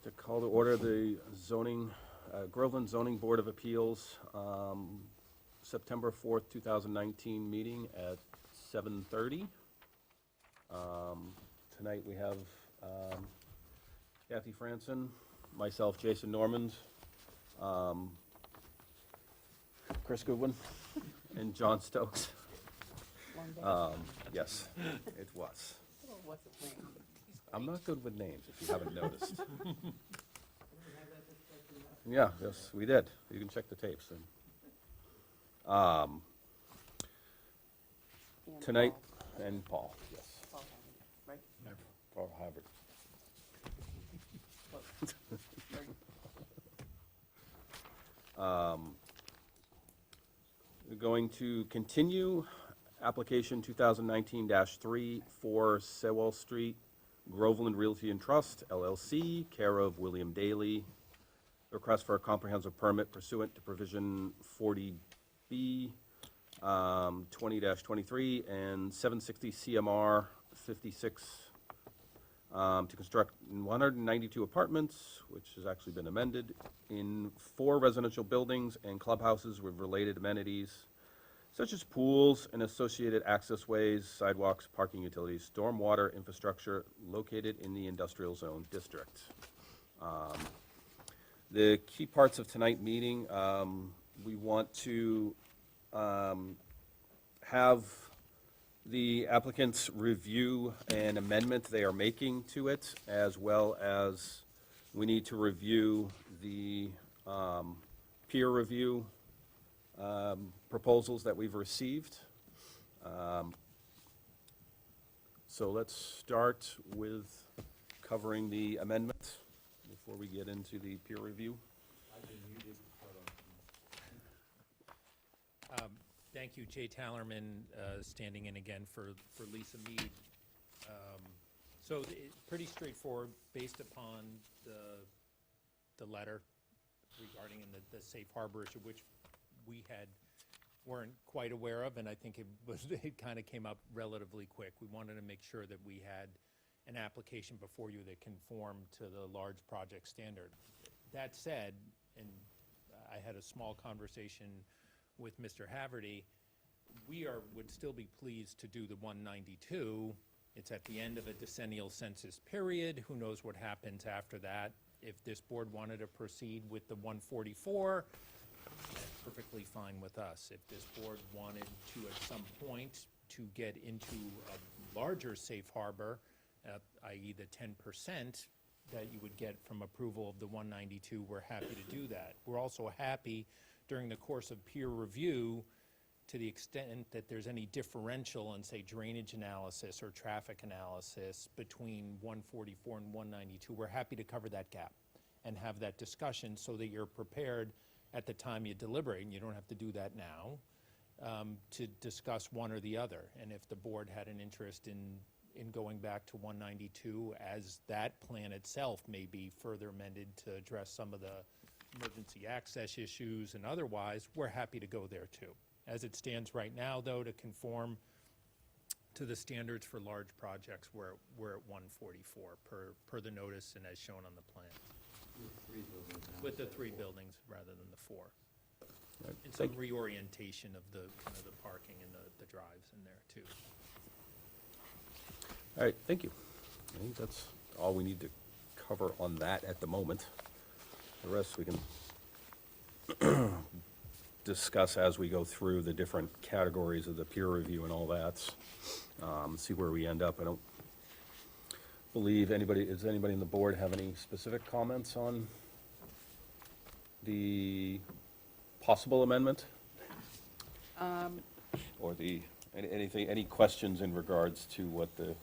To call to order the Groveland Zoning Board of Appeals, September 4th, 2019 meeting at 7:30. Tonight we have Kathy Franson, myself, Jason Normand, Chris Goodwin, and John Stokes. Yes, it was. I'm not good with names, if you haven't noticed. Yeah, yes, we did. You can check the tapes. And, tonight, and Paul, yes, Right? Paul Harvard. We're going to continue application 2019-3 for Sewell Street, Groveland Realty and Trust, LLC, care of William Daly. Request for a comprehensive permit pursuant to provision 40B, 20-23, and 760 CMR 56, to construct 192 apartments, which has actually been amended, in 4 residential buildings and clubhouses with related amenities, such as pools and associated access ways, sidewalks, parking utilities, stormwater infrastructure located in the industrial zone district. The key parts of tonight's meeting, we want to have the applicants review an amendment they are making to it, as well as we need to review the peer review proposals that we've received. So let's start with covering the amendment before we get into the peer review. Thank you, Jay Tallerman, standing in again for Lisa Mead. So pretty straightforward, based upon the letter regarding the safe harbor issue, which we weren't quite aware of, and I think it kind of came up relatively quick. We wanted to make sure that we had an application before you that conformed to the large project standard. That said, and I had a small conversation with Mr. Haverty, we would still be pleased to do the 192. It's at the end of a decennial census period. Who knows what happens after that? If this board wanted to proceed with the 144, that's perfectly fine with us. If this board wanted to, at some point, to get into a larger safe harbor, i.e. the 10% that you would get from approval of the 192, we're happy to do that. We're also happy during the course of peer review, to the extent that there's any differential in, say, drainage analysis or traffic analysis between 144 and 192, we're happy to cover that gap and have that discussion so that you're prepared at the time you deliberate, and you don't have to do that now, to discuss one or the other. And if the board had an interest in going back to 192, as that plan itself may be further amended to address some of the emergency access issues and otherwise, we're happy to go there too. As it stands right now, though, to conform to the standards for large projects, we're at 144 per the notice and as shown on the plan. With the 3 buildings rather than the 4. Right. And some reorientation of the kind of the parking and the drives in there too. All right, thank you. I think that's all we need to cover on that at the moment. The rest we can discuss as we go through the different categories of the peer review and all that. See where we end up. I don't believe does anybody in the board have any specific comments on the possible amendment? Or any questions in regards to what the,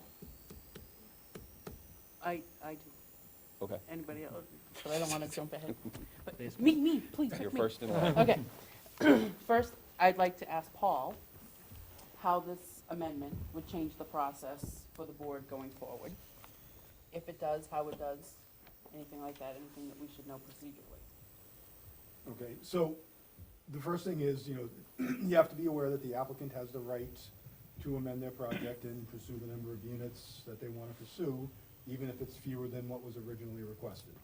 I do. okay. Anybody else? But I don't want to jump ahead. But me, please, You're pick me. first in line. Okay. First, I'd like to ask Paul how this amendment would change the process for the board going forward. If it does, how it does, anything like that, anything that we should know procedurally. Okay, so the first thing is, you have to be aware that the applicant has the right to amend their project and pursue the number of units that they want to pursue, even if it's fewer than what was originally requested.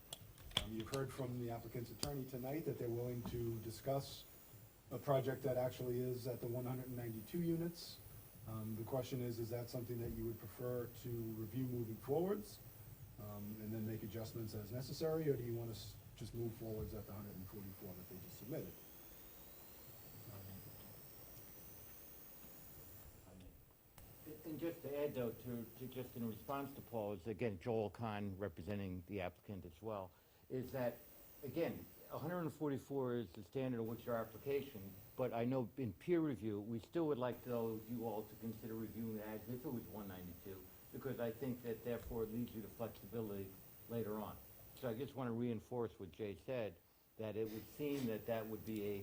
You've heard from the applicant's attorney tonight that they're willing to discuss a project that actually is at the 192 units. The question is that something that you would prefer to review moving forwards, and then make adjustments as necessary, or do you want to just move forwards at the 144 that they just submitted? And just to add though, to just in response to Paul, is again, Joel Kahn representing the applicant as well, is that, again, 144 is the standard of which our application, but I know in peer review, we still would like to, you all to consider reviewing it as if it was 192, because I think that therefore it leaves you the flexibility later on. So I just want to reinforce what Jay said, that it would seem that that would be a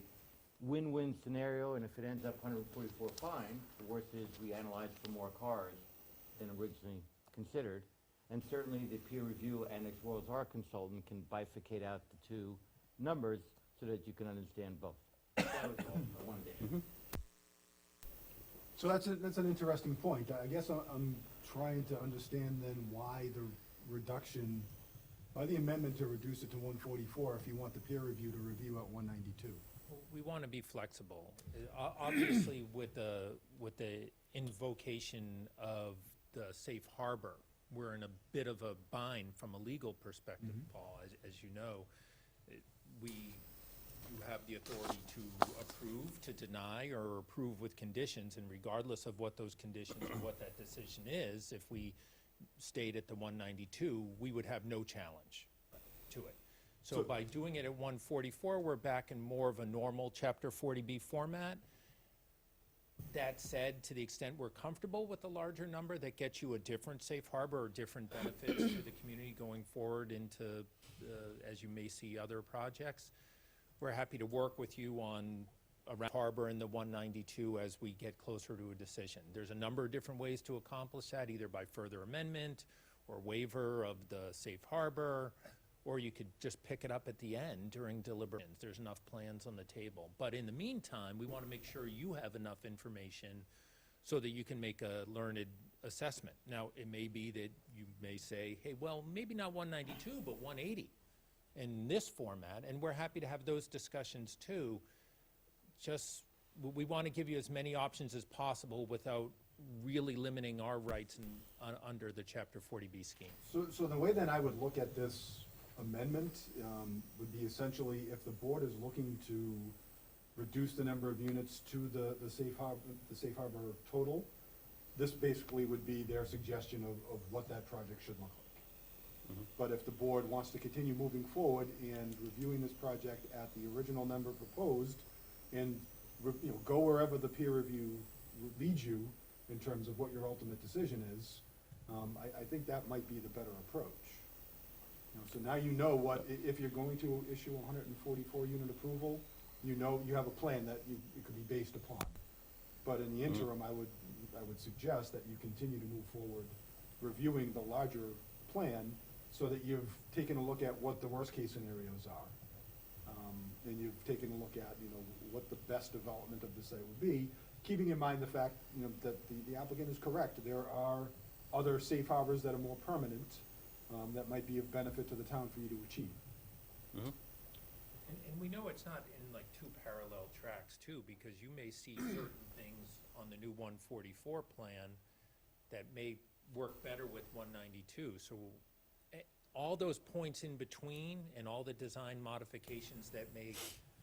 win-win scenario, and if it ends up 144, fine. The worst is we analyze for more cars than originally considered. And certainly the peer review and as well as our consultant can bifurcate out the two numbers so that you can understand both. That was all I wanted to add. So that's an interesting point. I guess I'm trying to understand then why the reduction, why the amendment to reduce it to 144 if you want the peer review to review at 192. We want to be flexible. Obviously, with the invocation of the safe harbor, we're in a bit of a bind from a legal perspective, Paul. As you know, you have the authority to approve, to deny, or approve with conditions, and regardless of what those conditions and what that decision is, if we stayed at the 192, we would have no challenge to it. So by doing it at 144, we're back in more of a normal Chapter 40B format. That said, to the extent we're comfortable with a larger number that gets you a different safe harbor or different benefits to the community going forward into, as you may see, other projects, we're happy to work with you on around harbor and the 192 as we get closer to a decision. There's a number of different ways to accomplish that, either by further amendment or waiver of the safe harbor, or you could just pick it up at the end during deliberations. There's enough plans on the table. But in the meantime, we want to make sure you have enough information so that you can make a learned assessment. Now, it may be that you may say, hey, well, maybe not 192, but 180 in this format, and we're happy to have those discussions too. Just, we want to give you as many options as possible without really limiting our rights under the Chapter 40B scheme. So the way that I would look at this amendment would be essentially if the board is looking to reduce the number of units to the safe harbor total, this basically would be their suggestion of what that project should look like. But if the board wants to continue moving forward and reviewing this project at the original number proposed and go wherever the peer review leads you in terms of what your ultimate decision is, I think that might be the better approach. So now you know what, if you're going to issue 144 unit approval, you know you have a plan that it could be based upon. But in the interim, I would suggest that you continue to move forward reviewing the larger plan so that you've taken a look at what the worst case scenarios are. And you've taken a look at, what the best development of the site would be, keeping in mind the fact, that the applicant is correct. There are other safe harbors that are more permanent, that might be of benefit to the town for you to achieve. And we know it's not in like two parallel tracks too, because you may see certain things on the new 144 plan that may work better with 192. So all those points in between and all the design modifications that may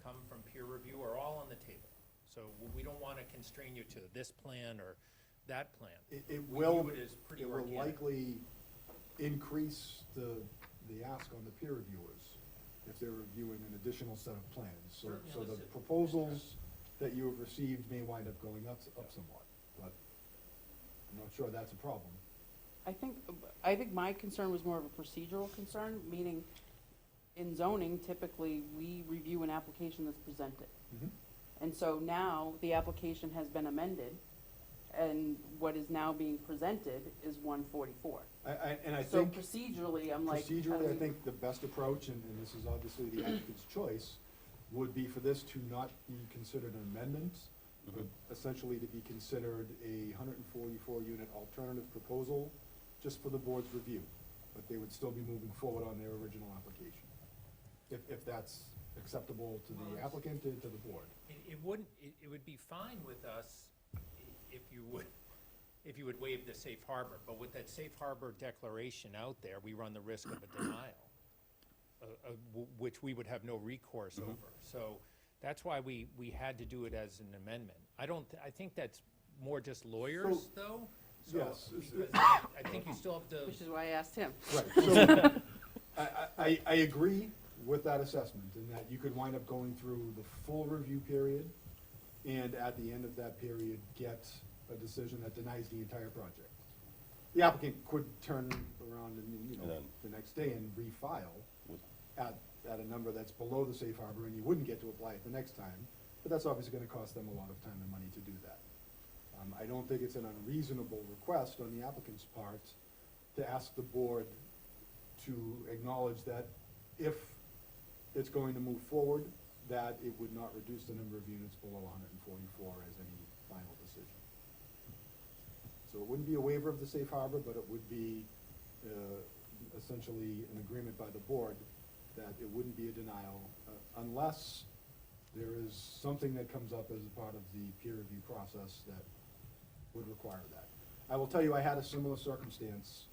come from peer review are all on the table. So we don't want to constrain you to this plan or that plan. It We will, view it as pretty it will organic. likely increase the ask on the peer reviewers if they're reviewing an additional set of plans. So the Certainly. proposals that you have received may wind up going up somewhat, but I'm not sure that's a problem. I think my concern was more of a procedural concern, meaning in zoning, typically, we review an application that's presented. And so now, the application has been amended, and what is now being presented is 144. And I So think procedurally, I'm like. procedurally, I think the best approach, and this is obviously the applicant's choice, would be for this to not be considered an amendment, but essentially to be considered a 144 unit alternative proposal, just for the board's review. But they would still be moving forward on their original application. if that's acceptable to the applicant and to the board. It wouldn't, it would be fine with us if you would waive the safe harbor, but with that safe harbor declaration out there, we run the risk of a denial, which we would have no recourse over. So that's why we had to do it as an amendment. I think that's more just lawyers, though. So- Yes. Because I think you still have to. Which is why I asked him. Right, so, I agree with that assessment, in that you could wind up going through the full review period, and at the end of that period, get a decision that denies the entire project. The applicant could turn around and, And then- the next day and refile With- at a number that's below the safe harbor, and you wouldn't get to apply it the next time, but that's obviously gonna cost them a lot of time and money to do that. I don't think it's an unreasonable request on the applicant's part to ask the board to acknowledge that if it's going to move forward, that it would not reduce the number of units below 144 as any final decision. So it wouldn't be a waiver of the safe harbor, but it would be essentially an agreement by the board that it wouldn't be a denial unless there is something that comes up as a part of the peer review process that would require that. I will tell you, I had a similar circumstance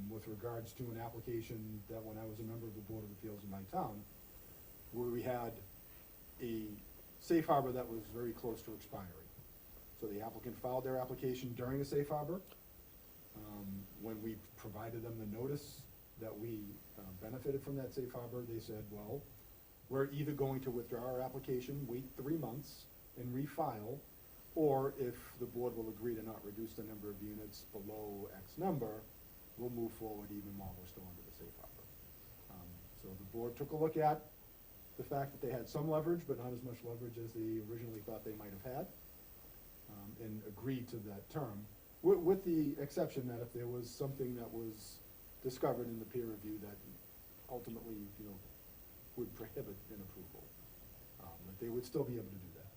with regards to an application that when I was a member of the Board of Appeals in my town, where we had a safe harbor that was very close to expiring. So the applicant filed their application during the safe harbor. When we provided them the notice that we benefited from that safe harbor, they said, well, we're either going to withdraw our application, wait 3 months, and refile, or if the board will agree to not reduce the number of units below X number, we'll move forward even while we're still under the safe harbor. So the board took a look at the fact that they had some leverage, but not as much leverage as they originally thought they might have had, and agreed to that term, with the exception that if there was something that was discovered in the peer review that ultimately, would prohibit an approval, that they would still be able to do that.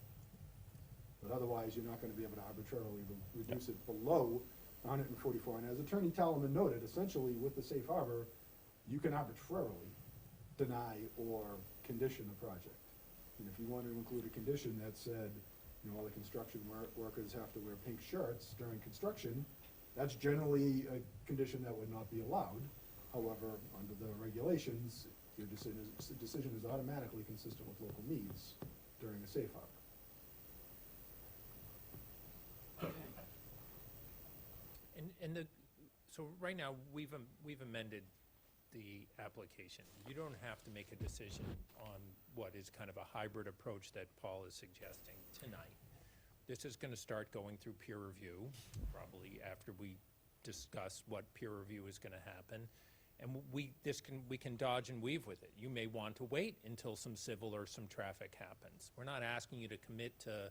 But otherwise, you're not gonna be able to arbitrarily reduce it below 144. And as Attorney Talaman noted, essentially with the safe harbor, you can arbitrarily deny or condition a project. And if you wanted to include a condition that said, all the construction workers have to wear pink shirts during construction, that's generally a condition that would not be allowed. However, under the regulations, your decision is automatically consistent with local needs during a safe harbor. So right now, we've amended the application. You don't have to make a decision on what is kind of a hybrid approach that Paul is suggesting tonight. This is gonna start going through peer review, probably after we discuss what peer review is gonna happen. And we can dodge and weave with it. You may want to wait until some civil or some traffic happens. We're not asking you to commit to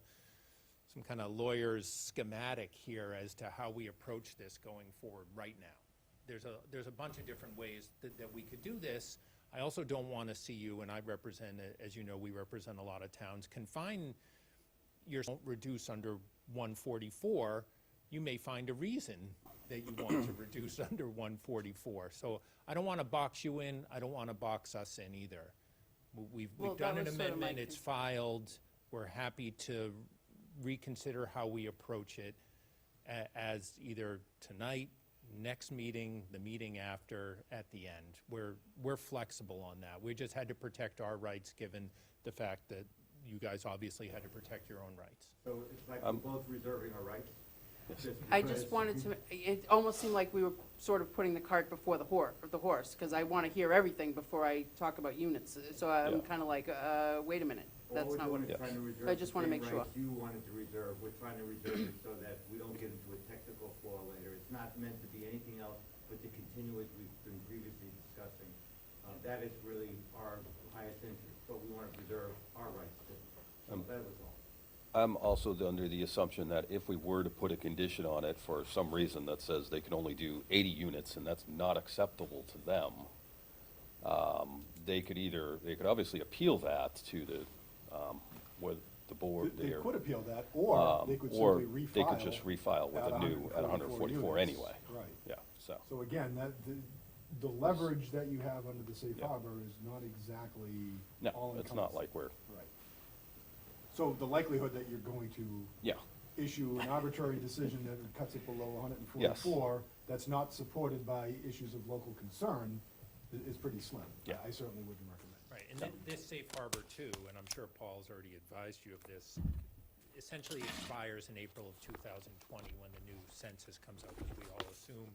some kind of lawyer's schematic here as to how we approach this going forward right now. There's a bunch of different ways that we could do this. I also don't want to see you, and I represent, as you know, we represent a lot of towns, confine don't reduce under 144. You may find a reason that you want to reduce under 144. So I don't want to box you in. I don't want to box us in either. We've Well, done that an was sort of my amendment. It's filed. We're happy to reconsider how we approach it as either tonight, next meeting, the meeting after, at the end. We're flexible on that. We just had to protect our rights, given the fact that you guys obviously had to protect your own rights. So it's like we're both reserving our rights? I just wanted to, it almost seemed like we were sort of putting the cart before the horse, because I want to hear everything before I talk about units. So I'm Yeah. kind of like, wait a minute, that's not what, All we're doing is trying to reserve I just the wanna same make sure. rights you wanted to reserve. We're trying to reserve it so that we don't get into a technical flaw later. It's not meant to be anything else but to continue as we've been previously discussing. That is really our highest interest, but we want to preserve our rights too. So that was all. I'm also under the assumption that if we were to put a condition on it for some reason that says they can only do 80 units and that's not acceptable to them, they could obviously appeal that to the, where the board They there. could appeal that, or they could simply refile. They could just refile with at a new, at 144 units. anyway. Right. Yeah, so, So again, the leverage that you have under the safe Yeah. harbor is not exactly No, all it's not like we're, Right. So the likelihood that you're going to yeah, issue an arbitrary decision that cuts it below 144, that's not supported by issues of local concern, is pretty slim. Yeah. I certainly wouldn't recommend. Right, and this safe harbor too, and I'm sure Paul's already advised you of this, essentially expires in April of 2020 when the new census comes out, because we all assume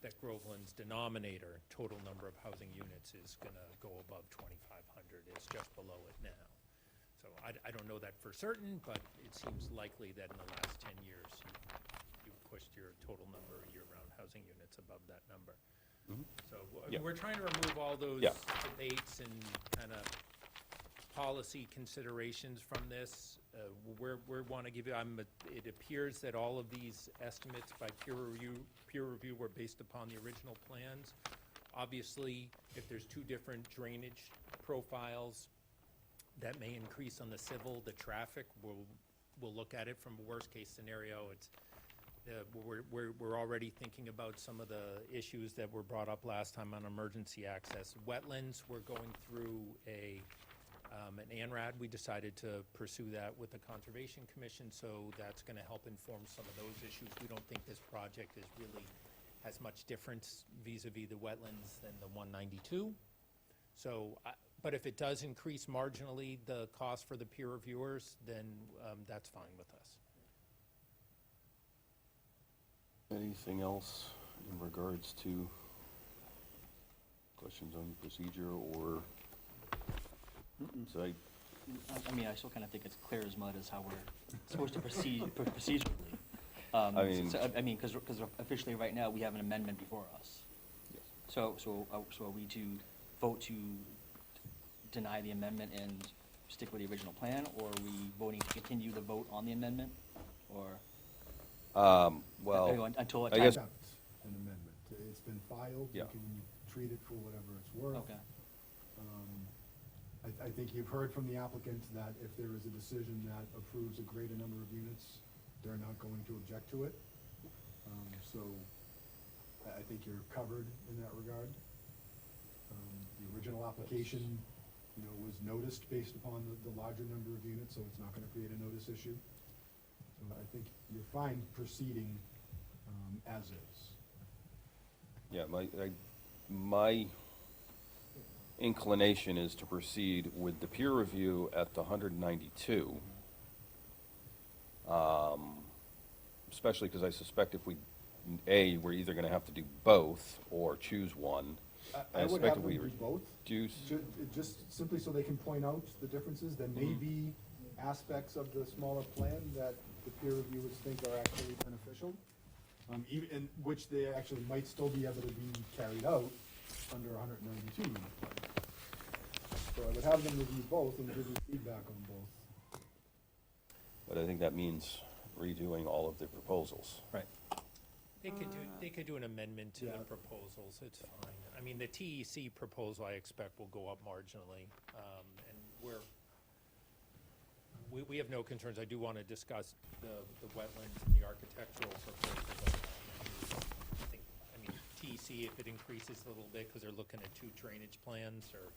that Groveland's denominator, total number of housing units, is gonna go above 2,500. It's just below it now. So I don't know that for certain, but it seems likely that in the last 10 years, you've pushed your total number of year-round housing units above that number. So Yeah. we're trying to remove all those Yeah. debates and kind of policy considerations from this. We want to give you, it appears that all of these estimates by peer review were based upon the original plans. Obviously, if there's two different drainage profiles, that may increase on the civil, the traffic, we'll look at it from a worst-case scenario. It's, we're already thinking about some of the issues that were brought up last time on emergency access. Wetlands, we're going through an ANRAD. We decided to pursue that with the Conservation Commission, so that's gonna help inform some of those issues. We don't think this project has much difference vis-à-vis the wetlands than the 192. So, but if it does increase marginally the cost for the peer reviewers, then that's fine with us. anything else in regards to questions on procedure or site? I mean, I still kind of think it's clear as mud as how we're supposed to proceed procedurally. I mean- I mean, because officially, right now, we have an amendment before us. Yes. So are we to vote to deny the amendment and stick with the original plan, or are we voting to continue the vote on the amendment, or? Well, Until a I time. guess- Accept an amendment. It's been filed. Yeah. You can treat it for whatever it's worth. Okay. I think you've heard from the applicant that if there is a decision that approves a greater number of units, they're not going to object to it. So I think you're covered in that regard. The original application, was noticed based upon the larger number of units, so it's not gonna create a notice issue. So I think you're fine proceeding, as is. yeah, my inclination is to proceed with the peer review at the 192. Especially because I suspect if we're either gonna have to do both or choose one. I would suspect have if them we do both. Just simply so they can point out the differences. There may be aspects of the smaller plan that the peer reviewers think are actually beneficial, in which they actually might still be able to be carried out under 192 unit plan. So I would have them review both and give you feedback on both. But I think that means redoing all of the proposals. Right. They could do an amendment to the Yeah. proposals, it's fine. I mean, the TEC proposal, I expect, will go up marginally, and we have no concerns. I do want to discuss the wetlands and the architectural proposals. I mean, TEC, if it increases a little bit, because they're looking at two drainage plans, or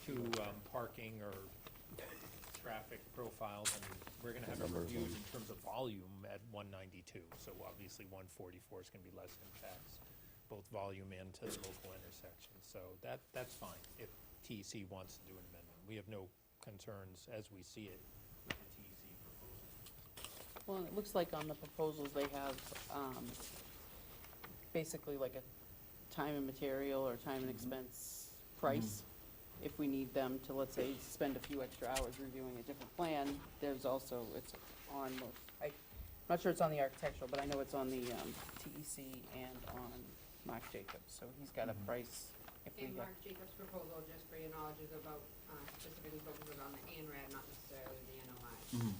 two parking or traffic profiles, and we're gonna have it Number of reviewed them. in terms of volume at 192, so obviously 144 is gonna be less impacts, both volume and to the local intersections, so that's fine, if TEC wants to do an amendment. We have no concerns as we see it with the TEC proposal. Well, it looks like on the proposals, they have, basically like a time and material or time and expense price. If we need them to, let's say, spend a few extra hours reviewing a different plan, there's also, it's on, I'm not sure it's on the architectural, but I know it's on the, TEC and on Mark Jacobs, so he's got a price if we And get. Mark Jacobs' proposal, just for your knowledge, is about, specifically focuses on the ANRAD, not necessarily the NOI.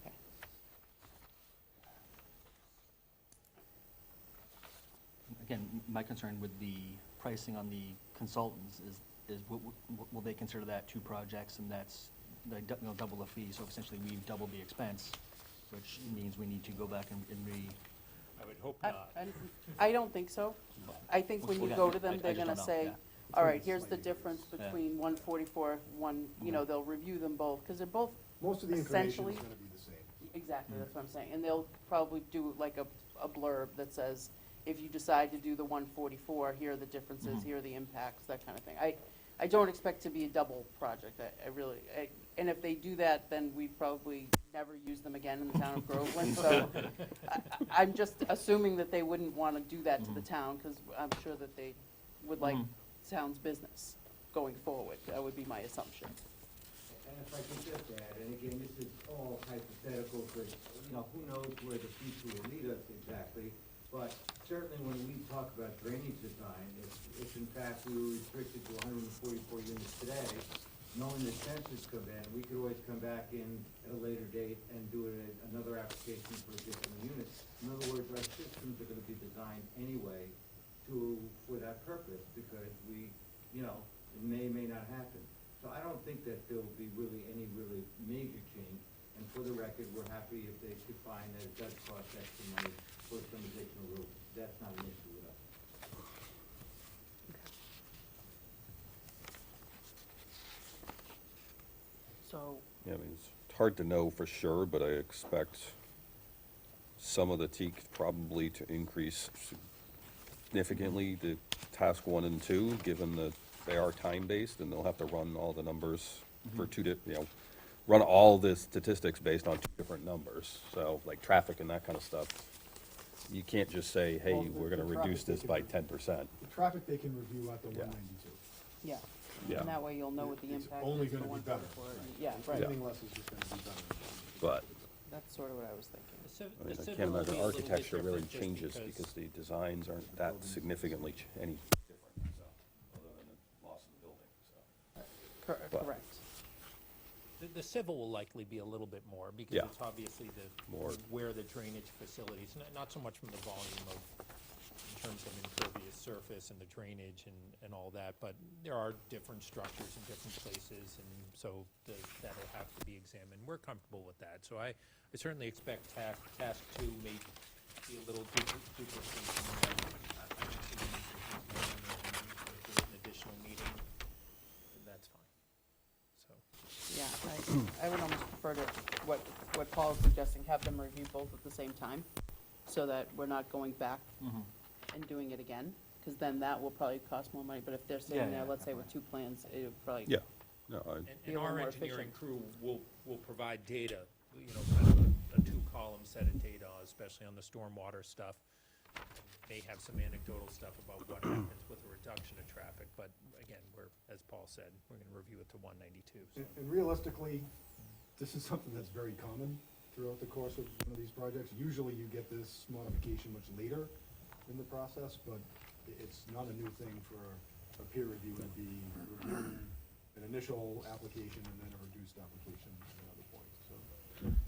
Okay. Again, my concern with the pricing on the consultants is will they consider that two projects, and that's, double the fee, so essentially we double the expense, which means we need to go back and I would hope I, not. I don't think so. I think when you We'll go get- to them, I they're just gonna don't know, say, yeah. all right, here's the difference Yeah. between 144, you know, they'll review them both, because they're both, Most of the information Essentially- is gonna be the same. exactly, that's what I'm saying. And they'll probably do like a blurb that says, if you decide to do the 144, here are the differences, here are the impacts, that kind of thing. I don't expect to be a double project, I really, and if they do that, then we probably never use them again in the town of Groveland, so I'm just assuming that they wouldn't want to do that to the town, because I'm sure that they would like town's business going forward, that would be my assumption. And if I can just add, and again, this is all hypothetical, because, you know, who knows where the future will lead us exactly, but certainly when we talk about drainage design, if in fact we were restricted to 144 units today, knowing the census come in, we could always come back in at a later date and do another application for additional units. In other words, our systems are gonna be designed anyway for that purpose, because we, you know, it may not happen. So I don't think that there will be any major change, and for the record, we're happy if they could find that it does cost extra money for some additional roof. That's not an issue with us. So, Yeah, I mean, it's hard to know for sure, but I expect some of the teak probably to increase significantly to task 1 and 2, given that they are time-based, and they'll have to run all the numbers for run all the statistics based on 2 different numbers. So, like traffic and that kind of stuff. You can't just say, hey, Well, the- we're gonna the traffic reduce this they by can- 10%. The traffic they can review at the Yeah. 192. yeah, Yeah. and that way you'll know what the It's impact only is for gonna be better. 144. Yeah, right, Anything less is just gonna be better. But, that's sort of what I was thinking. I mean, I can't imagine architecture really changes because the designs aren't that significantly any different, so, other than the loss of the building, so. But- Correct. The civil will likely be a little bit more, because Yeah. it's obviously More. where the drainage facilities, not so much from the volume of, in terms of impervious surface and the drainage and all that, but there are different structures in different places, and so that'll have to be examined. We're comfortable with that, so I certainly expect task 2 may be a little duplication. I don't see any for an additional meeting, and that's fine, so. Yeah, I would almost prefer to, what Paul is suggesting, have them review both at the same time, so that we're not going back and doing it again, because then that will probably cost more money, but if they're sitting there, Yeah, let's say with 2 plans, it would probably. Yeah, no, Be a And little our more engineering efficient. crew will provide data, kind of a 2-column set of data, especially on the stormwater stuff. May have some anecdotal stuff about what happens with a reduction of traffic, but again, as Paul said, we're gonna review it to 192, so. And realistically, this is something that's very common throughout the course of one of these projects. Usually you get this modification much later in the process, but it's not a new thing for a peer review to be reviewing an initial application and then a reduced application at another point, so.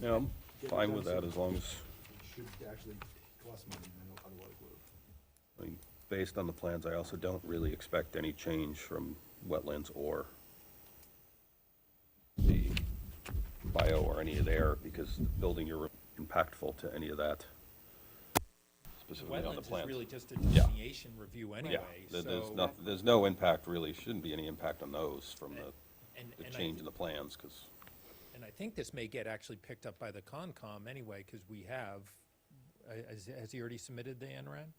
yeah, I'm fine with that as long as, It should actually cost money than it otherwise would have. I mean, based on the plans, I also don't really expect any change from wetlands or the bio or any of there, because the building, you're impactful to any of that, specifically on the Wetlands is plans. really just a Yeah. delineation review anyway, Yeah, so. there's no impact really, shouldn't be any impact on those from the and I change in the plans, because, And I think this may get actually picked up by the Concom anyway, because we have, has he already submitted the NRAD?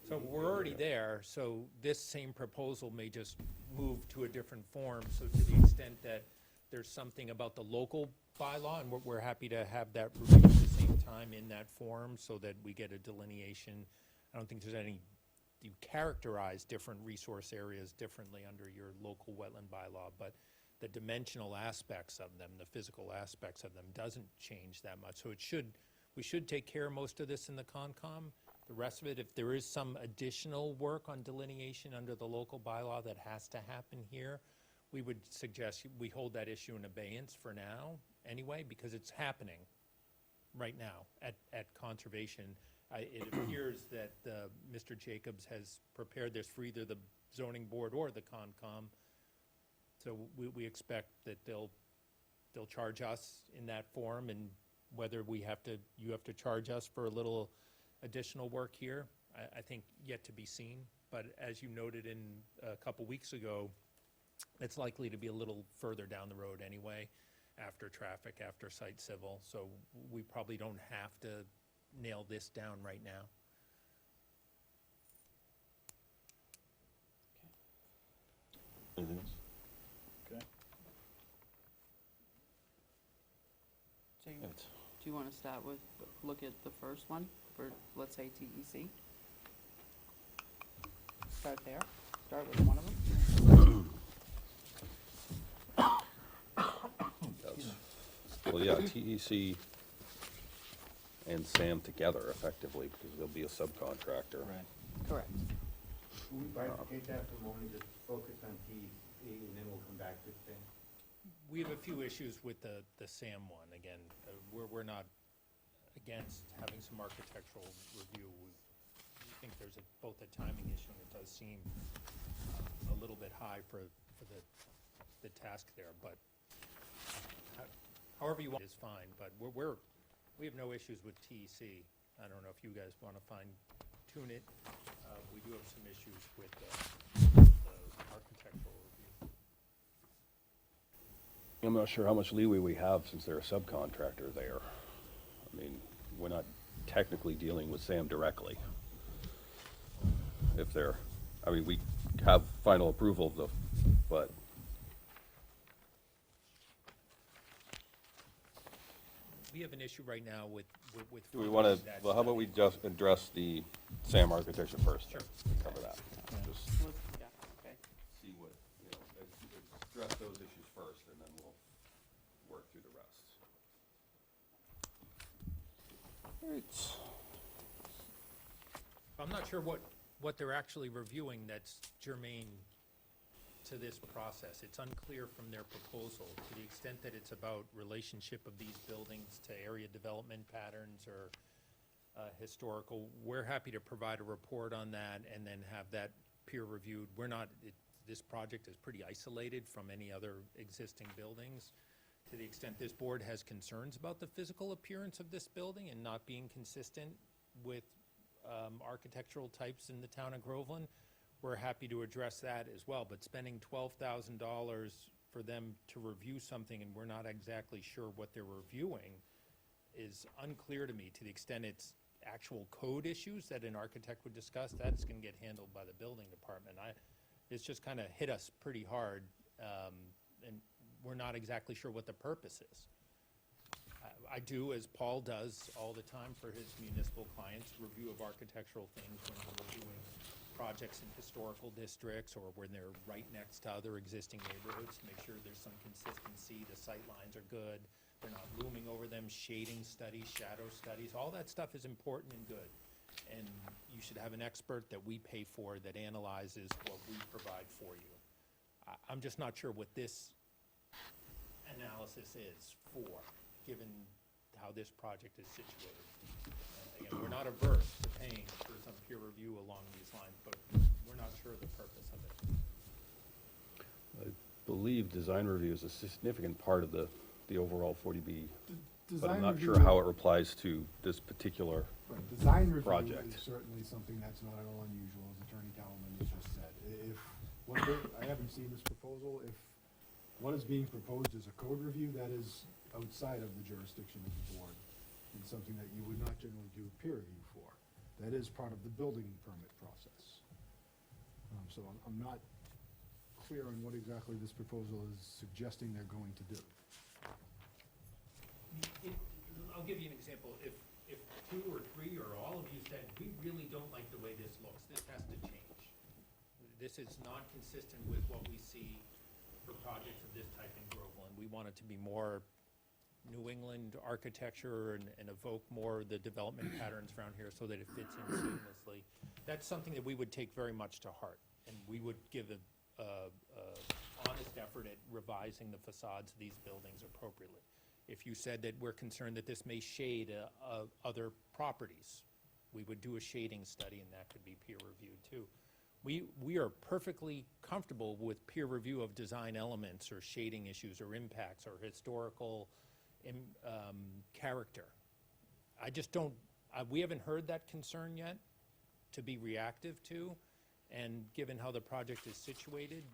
So we're already there, so this same proposal may just move to a different form, so to the extent that there's something about the local bylaw, and we're happy to have that reviewed at the same time in that form, so that we get a delineation. I don't think there's any, you characterize different resource areas differently under your local wetland bylaw, but the dimensional aspects of them, the physical aspects of them, doesn't change that much. So we should take care of most of this in the Concom. The rest of it, if there is some additional work on delineation under the local bylaw that has to happen here, we would suggest we hold that issue in abeyance for now, anyway, because it's happening right now at Conservation. It appears that Mr. Jacobs has prepared this for either the zoning board or the Concom. So we expect that they'll charge us in that form, and whether you have to charge us for a little additional work here. I think yet to be seen, but as you noted in a couple weeks ago, it's likely to be a little further down the road anyway, after traffic, after site civil, so we probably don't have to nail this down right now. Anything else? Okay. So you- Right. do you want to start with, look at the first one for, let's say, TEC? Start there, start with one of them? Yes. Well, yeah, TEC and SAM together effectively, because they'll be a subcontractor. Right. Correct. Can we bifurcate that for a moment, just focus on TEC, and then we'll come back to Stan? We have a few issues with the SAM one, again, we're not against having some architectural review. We think there's both a timing issue, and it does seem a little bit high for the task there, but however you want is fine, but we have no issues with TEC. I don't know if you guys want to fine tune it. We do have some issues with the architectural review. I'm not sure how much leeway we have since they're a subcontractor there. I mean, we're not technically dealing with SAM directly. If they're, I mean, we have final approval of the, but We have an issue right now with. do we want to, funding that well, how about we study. just address the SAM architecture first? Sure. Cover that. Just Yeah, okay. see what, you know, address those issues first, and then we'll work through the rest. Right. I'm not sure what they're actually reviewing that's germane to this process. It's unclear from their proposal, to the extent that it's about relationship of these buildings to area development patterns or historical. We're happy to provide a report on that and then have that peer reviewed. We're not, this project is pretty isolated from any other existing buildings. To the extent this board has concerns about the physical appearance of this building and not being consistent with architectural types in the town of Groveland, we're happy to address that as well, but spending $12,000 for them to review something and we're not exactly sure what they're reviewing is unclear to me. To the extent it's actual code issues that an architect would discuss, that's gonna get handled by the building department. It's just kinda hit us pretty hard, and we're not exactly sure what the purpose is. I do, as Paul does all the time for his municipal clients, review of architectural things when we're reviewing projects in historical districts or when they're right next to other existing neighborhoods, to make sure there's some consistency, the sight lines are good, they're not looming over them, shading studies, shadow studies, all that stuff is important and good. And you should have an expert that we pay for that analyzes what we provide for you. I'm just not sure what this analysis is for, given how this project is situated. Again, we're not averse to paying for some peer review along these lines, but we're not sure of the purpose of it. I believe design review is a significant part of the overall 40B, but I'm Design not sure review- how it applies to this particular, Right, design review project. is certainly something that's not at all unusual, as Attorney Talman has just said. If, what they- I haven't seen this proposal, if what is being proposed is a code review, that is outside of the jurisdiction of the board, and something that you would not generally do peer review for. That is part of the building permit process. So I'm not clear on what exactly this proposal is suggesting they're going to do. I'll give you an example. If two or three or all of you said, we really don't like the way this looks, this has to change. This is not consistent with what we see for projects of this type in Groveland. We want it to be more New England architecture and evoke more the development patterns around here so that it fits in seamlessly. That's something that we would take very much to heart, and we would give a honest effort at revising the facades of these buildings appropriately. If you said that we're concerned that this may shade other properties, we would do a shading study, and that could be peer reviewed too. We are perfectly comfortable with peer review of design elements or shading issues or impacts or historical character. We haven't heard that concern yet to be reactive to, and given how the project is situated,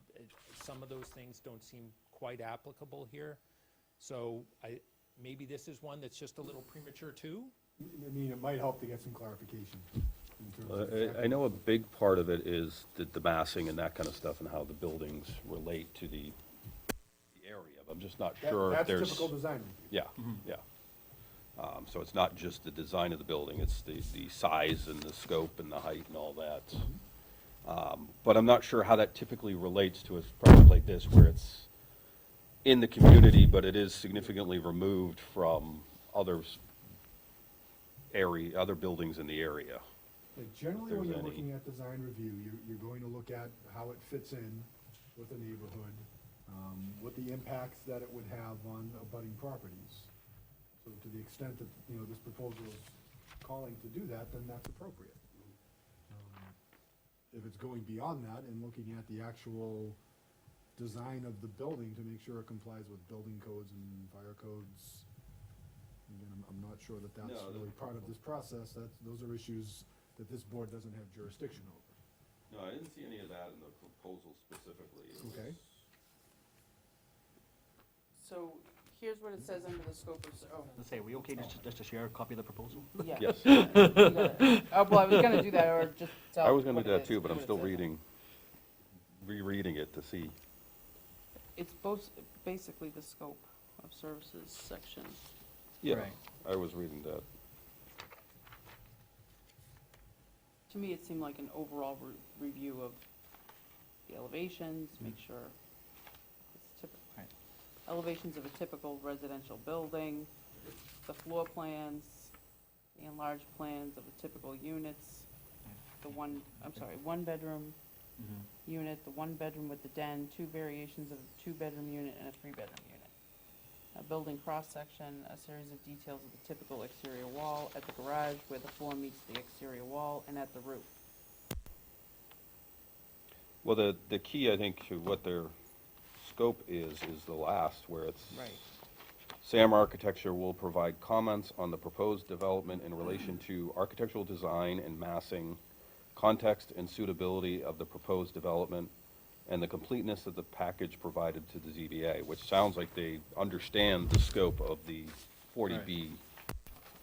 some of those things don't seem quite applicable here. So maybe this is one that's just a little premature too? I mean, it might help to get some clarification in terms of I exactly. know a big part of it is the massing and that kind of stuff and how the buildings relate to the area. I'm just not sure if That's there's. typical design review. Yeah, yeah. So it's not just the design of the building, it's the size and the scope and the height and all that. But I'm not sure how that typically relates to a project like this, where it's in the community, but it is significantly removed from other buildings in the area. Like generally, If when there's you're any. looking at design review, you're going to look at how it fits in with the neighborhood, what the impacts that it would have on abutting properties. So to the extent that, this proposal is calling to do that, then that's appropriate. If it's going beyond that and looking at the actual design of the building to make sure it complies with building codes and fire codes, again, I'm not sure that that's No, really part of this process. Those are issues that this board doesn't have jurisdiction over. No, I didn't see any of that in the proposal specifically. It was- Okay. So here's what it says under the scope of, Let's say, are we okay just to share a copy of the proposal? yeah. Yes, You got it. Well, I was gonna do that, or just tell. I was gonna what do it that is, too, but I'm what it still says. rereading it to see. It's both, basically the scope of services section. Yeah, Right. I was reading that. To me, it seemed like an overall review of the elevations, make sure it's Right. elevations of a typical residential building, the floor plans, the enlarged plans of the typical units, one bedroom unit, the one bedroom with the den, two variations of a two-bedroom unit and a three-bedroom unit. A building cross-section, a series of details of the typical exterior wall at the garage where the floor meets the exterior wall and at the roof. Well, the key, I think, to what their scope is the last, where it's. Right. SAM Architecture will provide comments on the proposed development in relation to architectural design and massing, context and suitability of the proposed development, and the completeness of the package provided to the ZBA, which sounds like they understand the scope of the 40B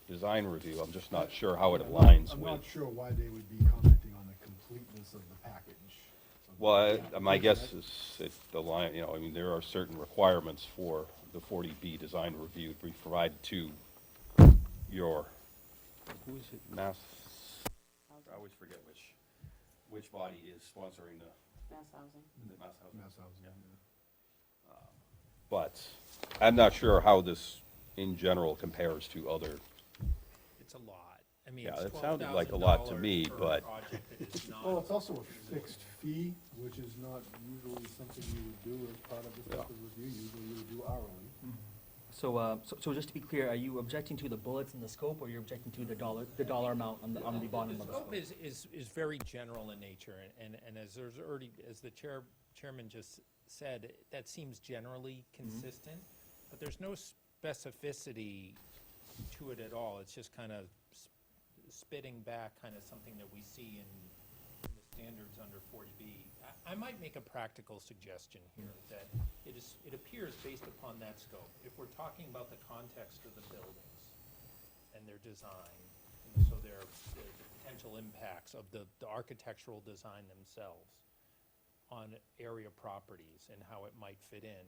design review. I'm just not sure how it aligns I'm with. not sure why they would be commenting on the completeness of the package. Well, my guess is the line, I mean, there are certain requirements for the 40B design review to be provided to your, who is it, I always forget which body is sponsoring Mass housing. the Mass Housing. Mass housing, Yeah. yeah. But I'm not sure how this, in general, compares to other. It's a lot. I mean, Yeah, it's it sounded like a lot to $12,000 me, for a but- project that is not. Well, it's also a fixed fee, which is not usually something you would do as part of this type of review. Usually you would do hourly. So just to be clear, are you objecting to the bullets in the scope, or you're objecting to the dollar amount on the bottom The of the scope scope? is very general in nature, and as there's already, as the chairman just said, that seems generally consistent, but there's no specificity to it at all. It's just kind of spitting back kind of something that we see in the standards under 40B. I might make a practical suggestion here, that it appears based upon that scope, if we're talking about the context of the buildings and their design, and so their potential impacts of the architectural design themselves on area properties and how it might fit in,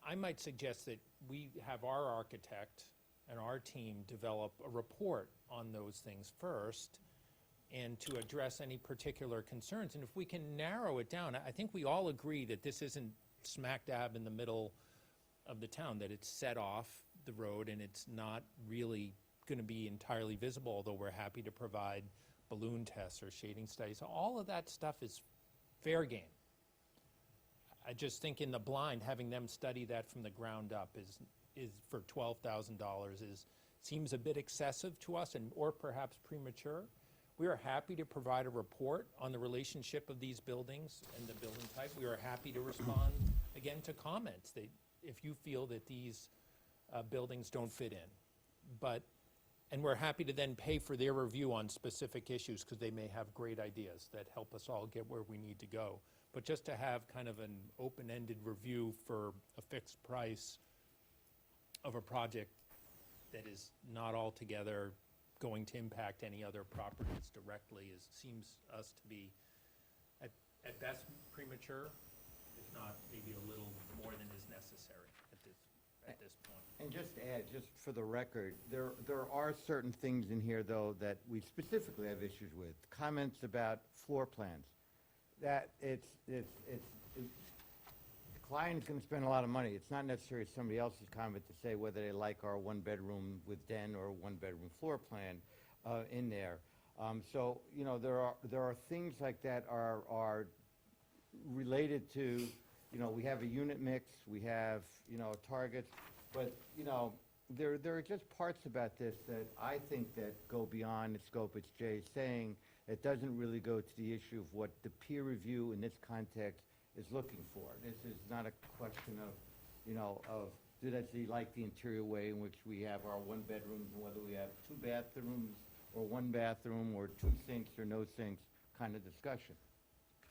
I might suggest that we have our architect and our team develop a report on those things first, and to address any particular concerns. And if we can narrow it down, I think we all agree that this isn't smack dab in the middle of the town, that it's set off the road and it's not really going to be entirely visible, although we're happy to provide balloon tests or shading studies. All of that stuff is fair game. I just think in the blind, having them study that from the ground up is for $12,000 seems a bit excessive to us, or perhaps premature. We are happy to provide a report on the relationship of these buildings and the building type. We are happy to respond, again, to comments that if you feel that these buildings don't fit in. But And we're happy to then pay for their review on specific issues, because they may have great ideas that help us all get where we need to go. But just to have kind of an open-ended review for a fixed price of a project that is not altogether going to impact any other properties directly seems us to be at best premature, if not maybe a little more than is necessary at this point. And just to add, just for the record, there are certain things in here, though, that we specifically have issues with. Comments about floor plans, that the client is gonna spend a lot of money. It's not necessarily somebody else's comment to say whether they like our one-bedroom with den or one-bedroom floor plan in there. So, you know, there are things like that are related to, you know, we have a unit mix, we have, you know, targets, but, you know, there are just parts about this that I think that go beyond the scope, as Jay's saying. It doesn't really go to the issue of what the peer review in this context is looking for. This is not a question of, you know, does he like the interior way in which we have our one bedrooms, and whether we have 2 bathrooms or 1 bathroom or 2 sinks or no sinks kind of discussion.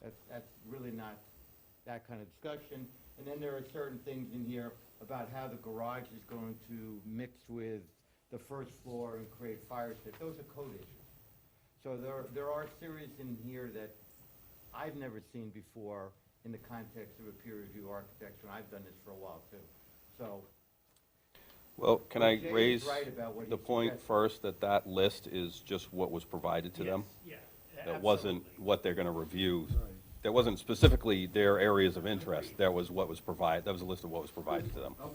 That's really not that kind of discussion. And then there are certain things in here about how the garage is going to mix with the first floor and create fire escape. Those are code issues. So there are series in here that I've never seen before in the context of a peer review architecture, and I've done this for a while too. So, Well, can I Jay is raise right about what the he point suggested. first that that list is just what was provided to them? Yeah, That wasn't what they're gonna review. Right. That wasn't specifically their areas of interest. That was what was provided, that was a list of what was provided to them. Okay.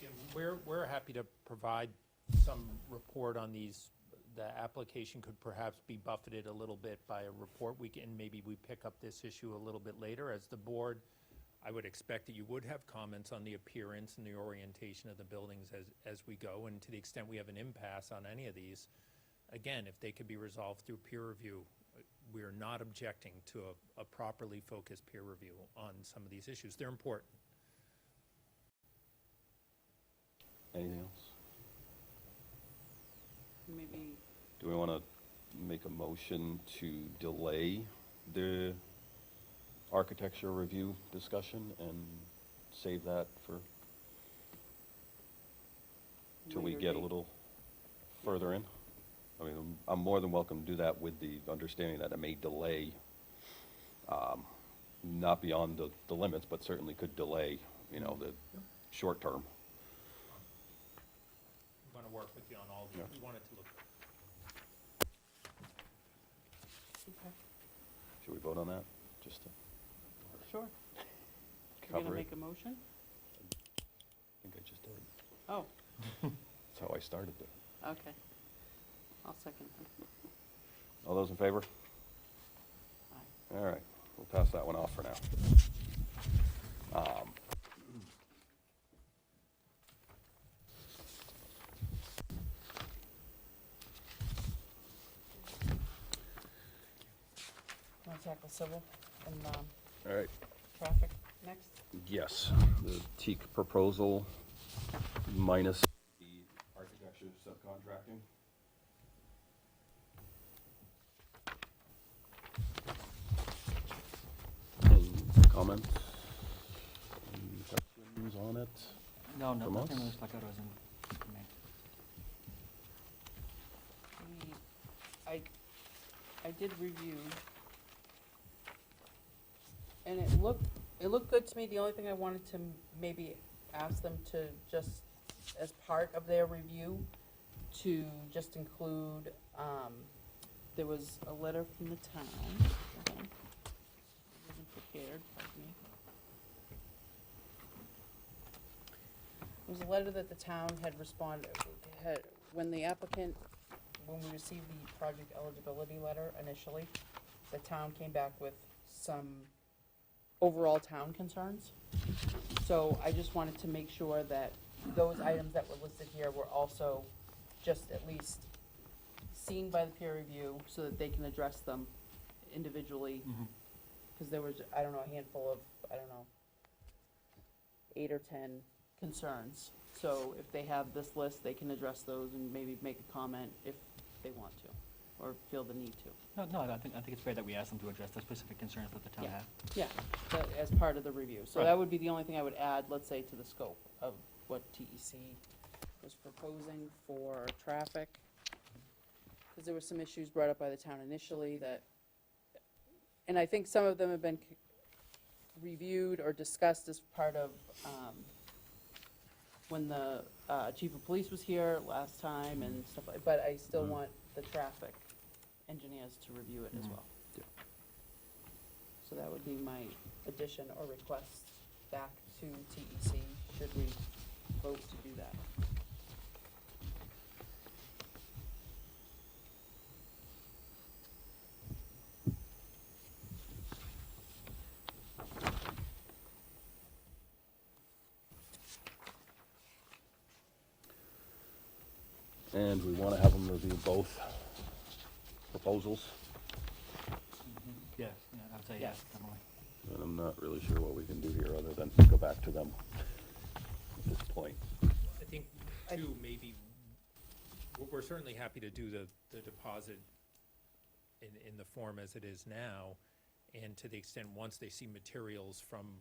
Yeah, we're happy to provide some report on these. The application could perhaps be buffeted a little bit by a report. Maybe we pick up this issue a little bit later. As the board, I would expect that you would have comments on the appearance and the orientation of the buildings as we go. And to the extent we have an impasse on any of these, again, if they could be resolved through peer review, we are not objecting to a properly focused peer review on some of these issues. They're important. Anything else? Maybe, Do we wanna make a motion to delay the architecture review discussion and save that for, till we Later get a date. little further in? I mean, I'm more than welcome to do that with the understanding that it may delay, not beyond the limits, but certainly could delay, you know, the short term. We want to work with you on all these. Yeah. We want it to look okay, Should we vote on that? Just to sure. You're gonna cover it? make a motion? I think I just did. Oh, That's how I started it. okay. I'll second that. All those in favor? Aye. All right, we'll pass that one off for now. Want to tackle civil and All right, traffic next? yes, the teak proposal minus the architecture subcontracting. Any comments? Any questions on it? No, From nothing us? really stuck out as in, for me. I did review, and it looked good to me. The only thing I wanted to maybe ask them to just, as part of their review, to just include, there was a letter from the town. Hold on. I wasn't prepared, pardon me. It was a letter that the town had responded, when the applicant, when we received the project eligibility letter initially, the town came back with some overall town concerns. So I just wanted to make sure that those items that were listed here were also just at least seen by the peer review so that they can address them individually. Because there was, I don't know, a handful of I don't know, 8 or 10 concerns. So if they have this list, they can address those and maybe make a comment if they want to, or feel the need to. No, I think it's fair that we ask them to address the specific concerns that the town Yeah. had. Yeah, that, as part of the review. So Right. that would be the only thing I would add, let's say, to the scope of what TEC was proposing for traffic. Because there were some issues brought up by the town initially that, and I think some of them have been reviewed or discussed as part of, when the chief of police was here last time and stuff, but I still want the traffic engineers to review it as well. Yeah. So that would be my addition or request back to TEC, should we vote to do that. And we want to have them review both proposals, Yeah, I would say Yeah. yes, definitely. and I'm not really sure what we can do here other than go back to them at this point. I think, too, maybe, we're certainly happy to do the deposit in the form as it is now, and to the extent, once they see materials from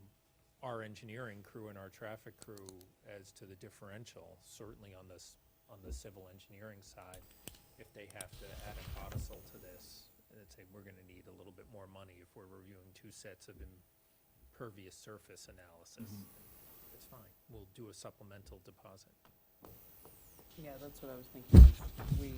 our engineering crew and our traffic crew as to the differential, certainly on the civil engineering side, if they have to add a codicil to this, and say, we're gonna need a little bit more money if we're reviewing two sets of impervious surface analysis, it's fine, we'll do a supplemental deposit. Yeah, that's what I was thinking. We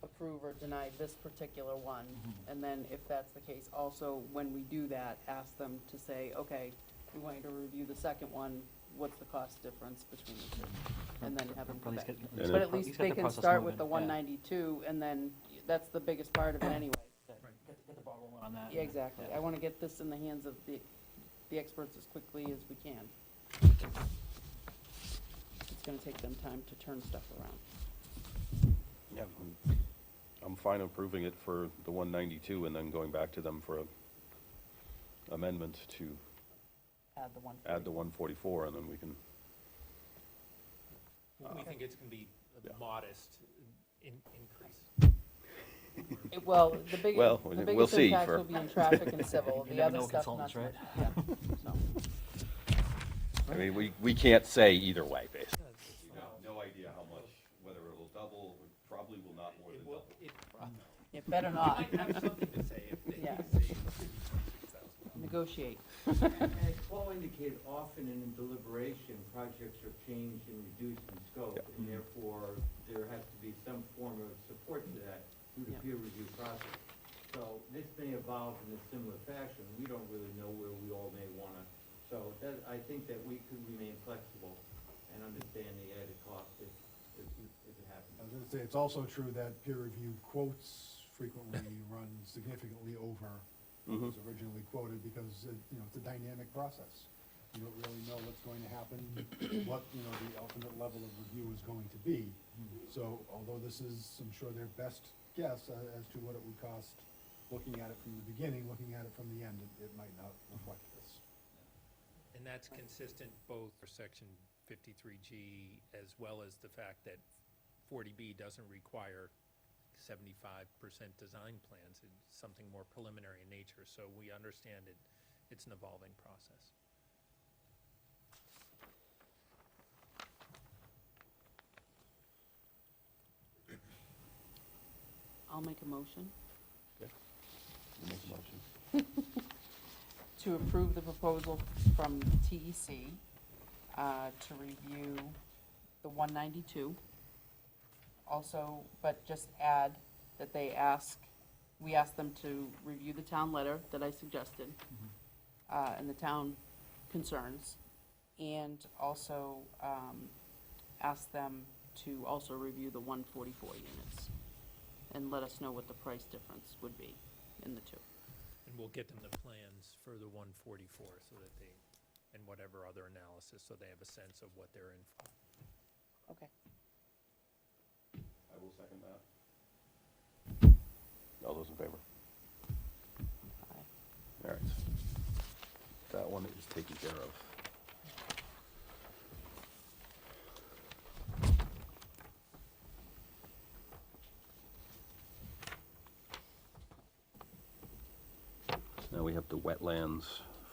approve or deny this particular one, and then if that's the case, also, when we do that, ask them to say, okay, we want you to review the second one, what's the cost difference between the two? And then have them come back. And But at least they can start with the 192, and then that's the biggest part of it anyway. Get the ball rolling on that. Yeah, exactly. I want to get this in the hands of the experts as quickly as we can. It's going to take them time to turn stuff around. Yeah. I'm fine approving it for the 192 and then going back to them for a amendment to Add the one. add the 144, and then we can, We think it's gonna be Yeah. a modest increase. Well, the Well, the we'll biggest see impact for- will be in traffic and civil. You The never other know with stuff, not consultants, so much. Yeah, no. I mean, we can't say either way, basically. No idea how much, whether it will double, probably will not more It will, it It better not. might have something to say if they Yeah. say. Negotiate. And as Paul indicated, often in deliberation, projects are changed and reduced in scope, Yep. and therefore, there has to be some form of support to that through the Yep. peer review process. So this may evolve in a similar fashion, we don't really know where we all may wanna, so that, I think that we could remain flexible and understand the added cost if it happens. I was gonna say, it's also true that peer review quotes frequently run significantly over what was originally quoted, because, it's a dynamic process. You don't really know what's going to happen, what, the ultimate level of review is going to be. So although this is, I'm sure, their best guess as to what it would cost, looking at it from the beginning, looking at it from the end, it might not reflect this. And that's consistent both for section 53G as well as the fact that 40B doesn't require 75% design plans. It's something more preliminary in nature, so we understand it's an evolving process. I'll make a motion You make a motion. to approve the proposal from TEC to review the 192. Also, but just add that we ask them to review the town letter that I suggested, and the town concerns, and also ask them to also review the 144 units, and let us know what the price difference would be in the two. And we'll get them the plans for the 144 so that they, and whatever other analysis, so they have a sense of what they're in for. Okay. I will second that. All those in favor? Aye. All right. that one is taken care of. Now we have the wetlands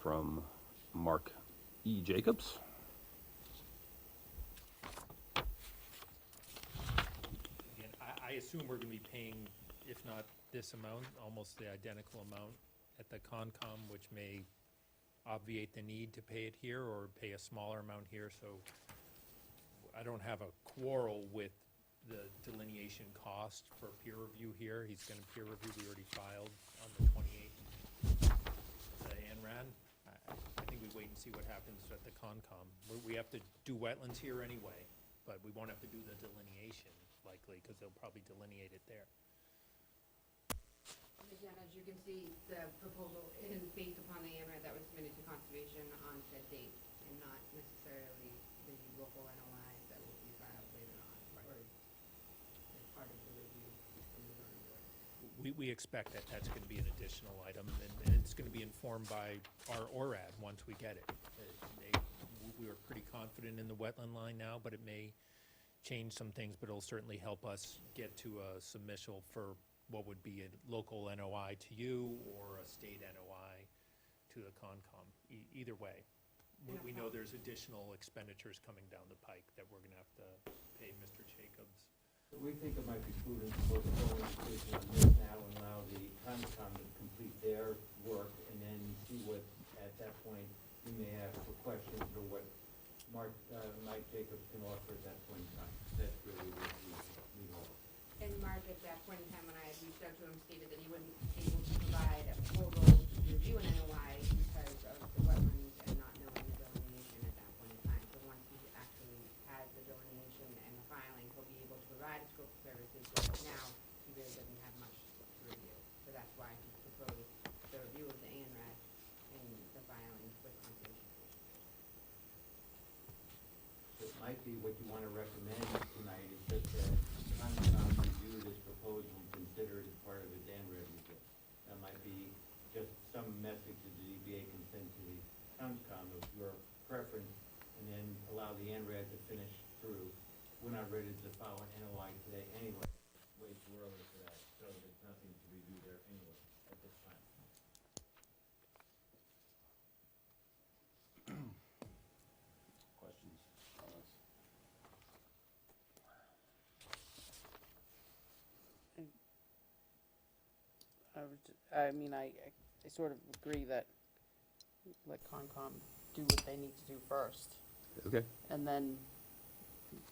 from Mark E. Jacobs. Again, I assume we're gonna be paying, if not this amount, almost the identical amount at the Concom, which may obviate the need to pay it here or pay a smaller amount here, so I don't have a quarrel with the delineation cost for peer review here. He's gonna peer review, we already filed on the 28th. The ANRAD, I think we wait and see what happens at the Concom. We have to do wetlands here anyway, but we won't have to do the delineation likely, because they'll probably delineate it there. Again, as you can see, the proposal is based upon the ANRAD that was submitted to conservation on said date, and not necessarily the local NOI that will be filed later on, or as part of the review from the zoning board. We expect that that's gonna be an additional item, and it's gonna be informed by our ORAD once we get it. We were pretty confident in the wetland line now, but it may change some things, but it'll certainly help us get to a submission for what would be a local NOI to you or a state NOI to the Concom. Either way, we know there's additional expenditures coming down the pike that we're gonna have to pay Mr. Jacobs. We think it might be prudent to postpone the decision on this now and allow the Concom to complete their work and then see what, at that point, you may have for questions or what Mike Jacobs can offer at that point in time. That's really what we hope. And Mark, at that point in time, when I had reached out to him, stated that he wouldn't be able to provide a proposal to review an NOI because of the wetlands and not knowing the delineation at that point in time. So once he actually has the delineation and the filing, he'll be able to provide a scope of services, but right now, he really doesn't have much to review. So that's why he proposed the review of the ANRAD and the filing with Conservation Commission. So it might be what you want to recommend tonight is that the Concom review this proposal and consider it as part of the DANRAD review. That might be just some message that the ZBA can send to the Concom of your preference, and then allow the ANRAD to finish through. We're not ready to file an NOI today anyway, way too early for that, so there's nothing to review there anyway at this time. Questions, comments? I sort of agree that let Concom do what they need to do first. Okay. And then,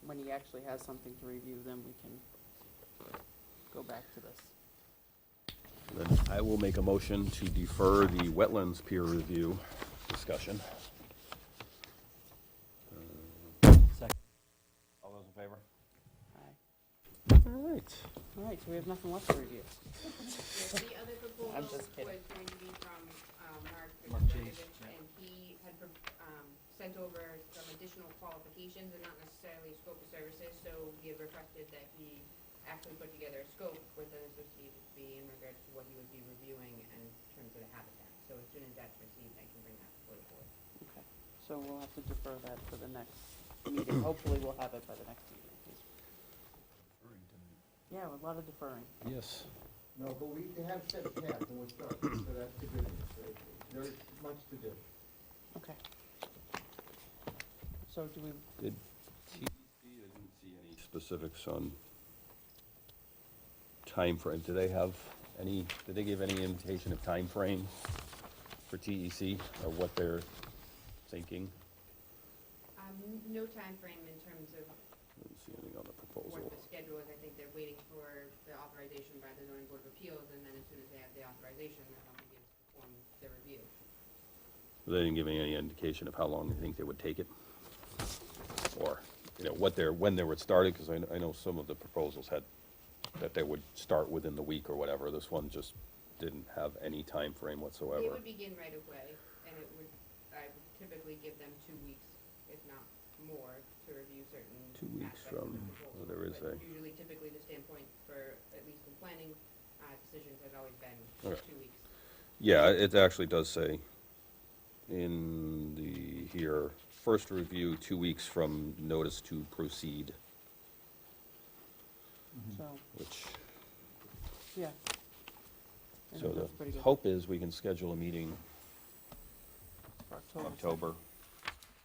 when he actually has something to review, then we can go back to this. Then I will make a motion to defer the wetlands peer review discussion. Second. All those in favor? Aye. All right. All right, so we have nothing left to review. Yes, the other proposal I'm was just kidding. going to be from Mark Chase, Fitzgerald, yeah. and he had sent over some additional qualifications and not necessarily scope of services, so we had requested that he actually put together a scope with an associated fee in regards to what he would be reviewing in terms of the habitat. So as soon as that's received, I can bring that before the board. Okay, so we'll have to defer that for the next meeting. Hopefully, we'll have it by the next meeting. Yeah, a lot of deferring. Yes. No, but we have set a path and we're starting, so that's the good news. There's much to do. Okay. So do we, Did TEC, I didn't see any specifics on timeframe. Do they have any, did they give any indication of timeframe for TEC or what they're thinking? No time frame in terms of I didn't see anything on the what proposal. the schedule is. I think they're waiting for the authorization by the zoning board of appeals, and then as soon as they have the authorization, then they'll begin to perform the review. They didn't give any indication of how long they think they would take it? Or, you know, what their, when they would start it, because I know some of the proposals had, that they would start within the week or whatever. This one just didn't have any time frame whatsoever. They would begin right away, and I would typically give them 2 weeks, if not more, to review certain 2 weeks aspects of from, the proposal. well, there is But a, usually, typically, the standpoint for, at least in planning, decisions has always been Okay. 2 weeks. yeah, it actually does say, in the, here, first review, 2 weeks from notice to proceed, So, which, yeah. I so think the that's pretty good. hope is we can schedule a meeting For October. October.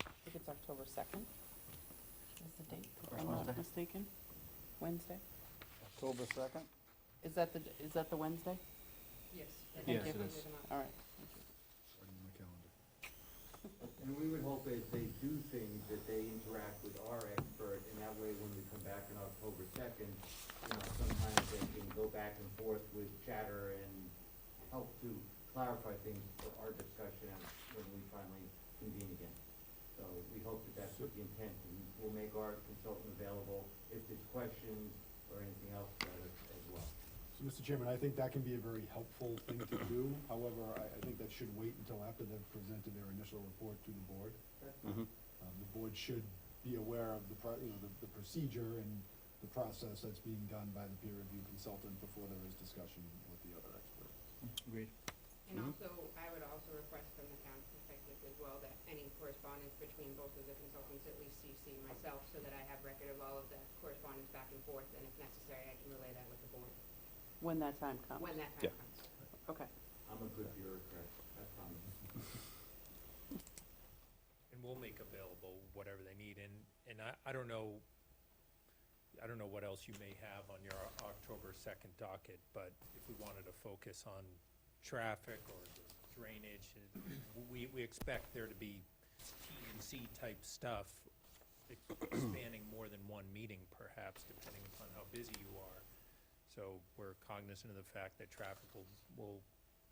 I think it's October 2nd. Is the date, if First I'm not Wednesday. mistaken? Wednesday? October 2nd? Is that the Wednesday? Yes. Thank Yes, you. it is. All right. And we would hope as they do things, that they interact with our expert, and that way, when we come back on October 2nd, sometimes they can go back and forth with chatter and help to clarify things for our discussion when we finally convene again. So we hope that that's what the intent, and we'll make our consultant available if there's questions or anything else about it as well. So, Mr. Chairman, I think that can be a very helpful thing to do. However, I think that should wait until after they've presented their initial report to the board. Mhm. The board should be aware of the procedure and the process that's being done by the peer review consultant before there is discussion with the other experts. Agreed. And also, I would also request from the town's perspective as well, that any correspondence between both of the consultants at least CC myself, so that I have record of all of the correspondence back and forth, and if necessary, I can relay that with the board, When that time comes. when that Yeah. time comes. Okay. I'm a good bureaucrat, I promise. And we'll make available whatever they need, and I don't know what else you may have on your October 2nd docket, but if we wanted to focus on traffic or drainage, we expect there to be T&C type stuff spanning more than one meeting perhaps, depending upon how busy you are. So we're cognizant of the fact that traffic will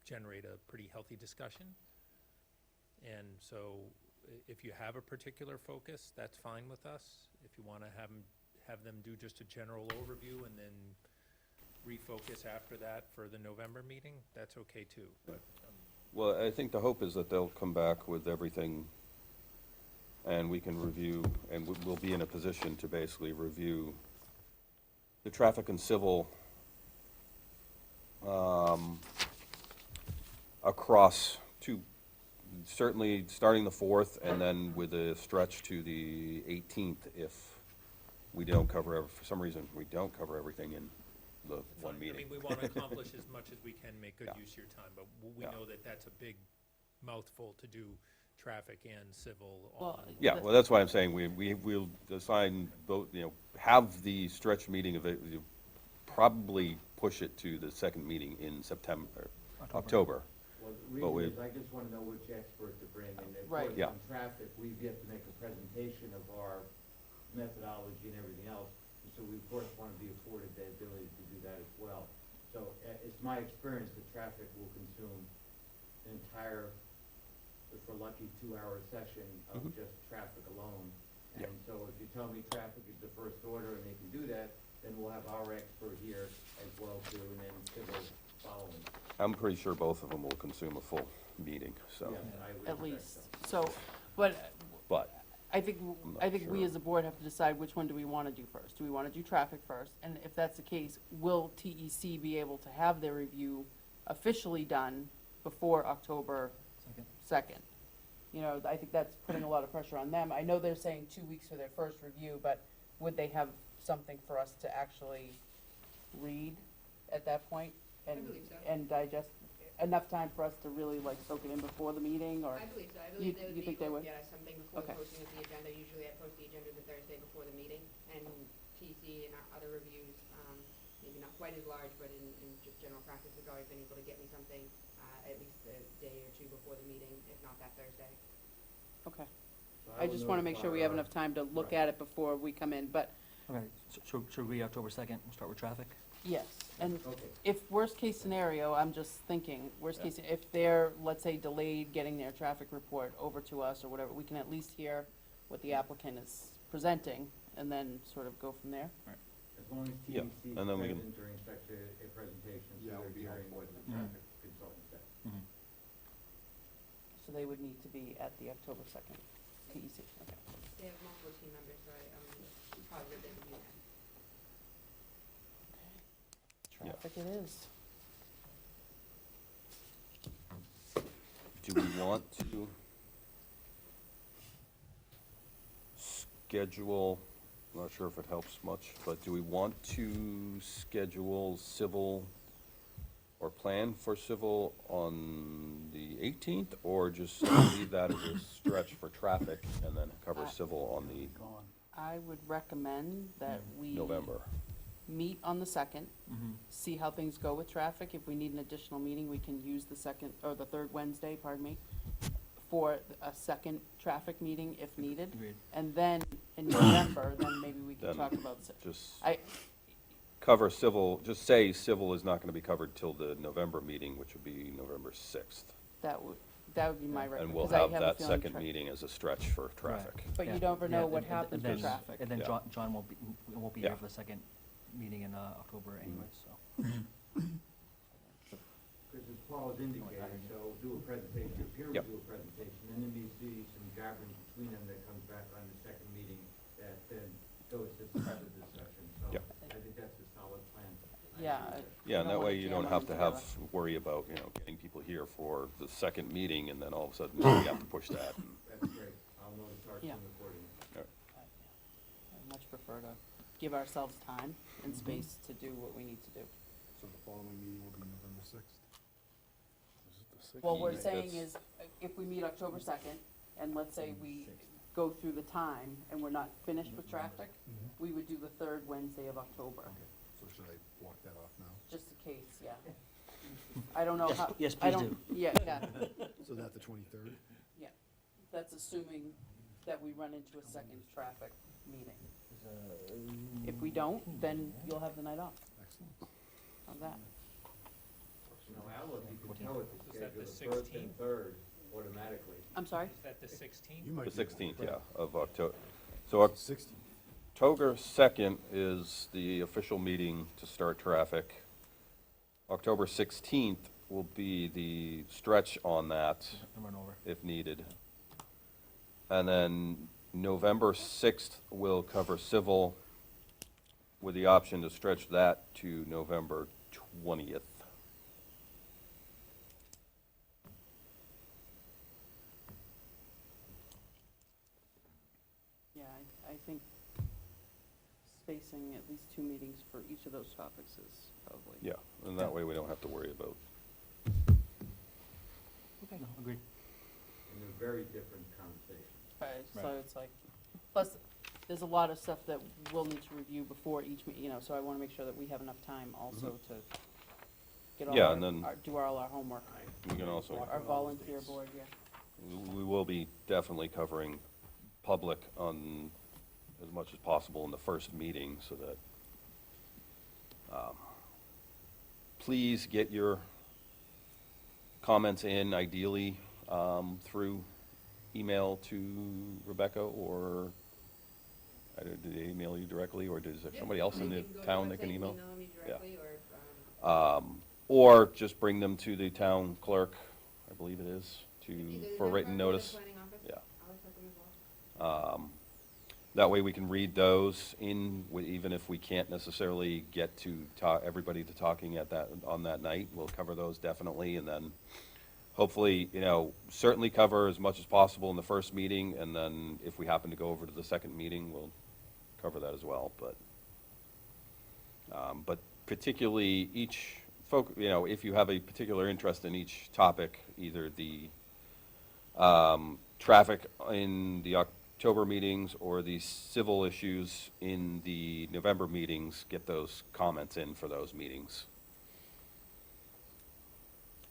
generate a pretty healthy discussion. And so if you have a particular focus, that's fine with us. If you want to have them do just a general overview and then refocus after that for the November meeting, that's okay too. But Well, I think the hope is that they'll come back with everything, and we can review, and we'll be in a position to basically review the traffic and civil across certainly starting the 4th, and then with a stretch to the 18th if we don't cover, for some reason, we don't cover everything in the one I meeting. mean, we want to accomplish as much as we can, make good Yeah. use of your time, but we Yeah. know that that's a big mouthful to do traffic and civil Well, on. Yeah, well, that's why I'm saying we'll assign both, have the stretch meeting of it, probably push it to the second meeting in September, October. Well, the But we- reason is, I just want to know which expert to bring, and of Right. course, Yeah. on traffic, we've yet to make a presentation of our methodology and everything else, and so we of course want to be afforded the ability to do that as well. So, it's my experience that traffic will consume an entire, if we're lucky, 2-hour session of Mhm. just traffic alone. Yeah. And so if you tell me traffic is the first order and they can do that, then we'll have our expert here as well too, and then civil following. I'm pretty sure both of them will consume a full meeting, so, Yes, I would At expect least. so. So, but but, I think, I'm not I think we sure. as a board have to decide which one do we want to do first. Do we want to do traffic first? And if that's the case, will TEC be able to have their review officially done before October Second. 2nd? I think that's putting a lot of pressure on them. I know they're saying 2 weeks for their first review, but would they have something for us to actually read at that point? And believe so. And digest, enough time for us to really soak it in before the meeting, or? I believe so, I believe they would you be think they able to would? get us something before the Okay. posting of the agenda. Usually I post the agenda the Thursday before the meeting, and TC and our other reviews, maybe not quite as large, but in just general practice, has always been able to get me something, at least a day or two before the meeting, if not that Thursday. Okay. So I will just want to make sure we have notify enough time to look Right. at it before we come in, but Okay, so should we October 2nd, we'll start with traffic? yes. And our- Okay, if, worst case scenario, I'm just thinking, worst case, if they're, let's say, delayed getting their traffic report over to us or whatever, we can at least hear what the applicant is presenting and then sort of go from there. as long as Yeah, TEC is and then we can- present during such a presentation, Yeah, so it they're would be hearing helpful. what the traffic consultant said. So they would need to be at the October 2nd TEC. Okay. They have multiple team members, so I'm positive they can do that. Yeah. Traffic it is. do we want to schedule, I'm not sure if it helps much, but do we want to schedule civil or plan for civil on the 18th, or just leave that as a stretch for traffic and then cover civil on the I would recommend that we November? meet on the 2nd, see how things go with traffic. If we need an additional meeting, we can use the second, or the third Wednesday, pardon me, for a second traffic meeting if needed. Agreed. And then in November, then maybe we can Then talk about, Just I, cover civil, just say civil is not going to be covered till the November meeting, which would be November 6th. that would be my And recommendation. we'll have that second meeting as a stretch for traffic. But you Yeah. never Yeah, know what and happens then- with traffic. And then Yeah. John won't be Yeah. here for the second meeting in October anyway, so. Because as Paul has indicated, so do a presentation, your peer Yep. review a presentation, and then there needs to be some jabbering between them that comes back on the second meeting that then goes to further discussion. So Yep. I think that's a solid plan. Yeah. Yeah, and that wanna way you don't jam have to them have, together. worry about, getting people here for the second meeting, and then all of a sudden we have to push that. That's great. I'll notice our Yeah. team accordingly. I much prefer to give ourselves time and space to do what we need to do. So the following meeting will be November 6th. What we're Yeah, saying that's- is, if we meet October 2nd, and let's say we go through the time, and we're not finished with traffic, we would do the third Wednesday of October, So should I block that off now? just in case, yeah. I don't know Yes, how. yes, I please don't- Yeah, yeah, So that the 23rd? yeah. That's assuming that we run into a second traffic meeting. If we don't, then you'll have the night off. Excellent. How's that? Now, Al, if you can tell it to Is that the schedule the first 16th? and third automatically. I'm sorry? Is that the 16th? You might The be- 16th, yeah, of October. So 16th. October 2nd is the official meeting to start traffic. October 16th will be the stretch on that, And run over. if needed. And then November 6th will cover civil, with the option to stretch that to November 20th. Yeah, I think spacing at least 2 meetings for each of those topics is probably. Yeah, and that way we don't have to worry about, Okay. No, agreed. And they're very different conversations. Right, so Right. it's like, plus, there's a lot of stuff that we'll need to review before each, so I wanna make sure that we have enough time also to get all Yeah, our, and then- do all our homework. we can also, Our volunteer board, yeah. we will be definitely covering public on as much as possible in the first meeting, so that, please get your comments in, ideally, through email to Rebecca, or, did they email you directly, or is there somebody else in the town that can email? Email me Yeah. directly or, Or just bring them to the town clerk, I believe it is, either for the written clerk or the notice. planning office. Yeah. I'll check them as well. That way we can read those in, even if we can't necessarily get to everybody to talking on that night. We'll cover those definitely, and then hopefully, certainly cover as much as possible in the first meeting, and then if we happen to go over to the second meeting, we'll cover that as well, but particularly if you have a particular interest in each topic, either the traffic in the October meetings or the civil issues in the November meetings, get those comments in for those meetings.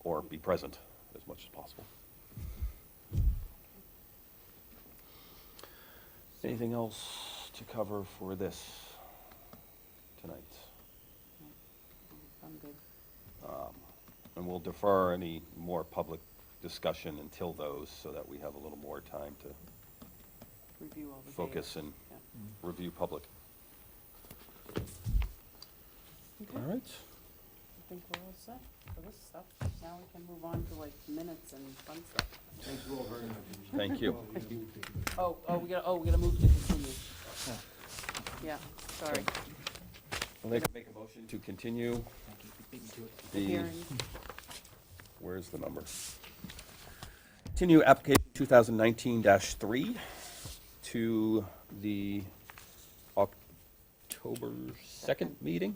Or be present as much as possible. Anything else to cover for this tonight? I'm good. And we'll defer any more public discussion until those, so that we have a little more time to Review all the data. focus and Yeah. review public. Okay. All right. I think we're all set for this stuff. Now we can move on to like minutes and fun stuff. Thank you all very much. Thank you. We gotta move to continue. Yeah, sorry. I'll make a motion to continue Thank you. Beat me to it. The the, hearing, where's the number? Continue application 2019-3 to the October 2nd meeting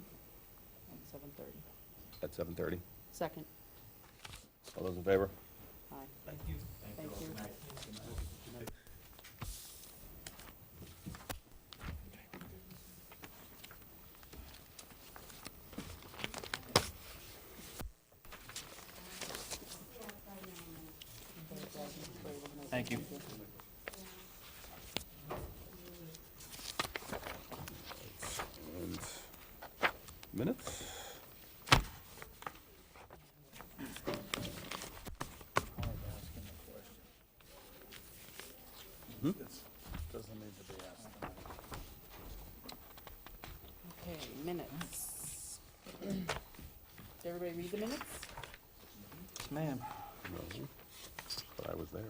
At 7:30. at 7:30. Second. All those in favor? Aye. Thank you. Thank you. Thank you. And minutes? Doesn't need to be asked tonight. Okay, minutes. Did everybody read the minutes? Yes, ma'am. No, but I was there.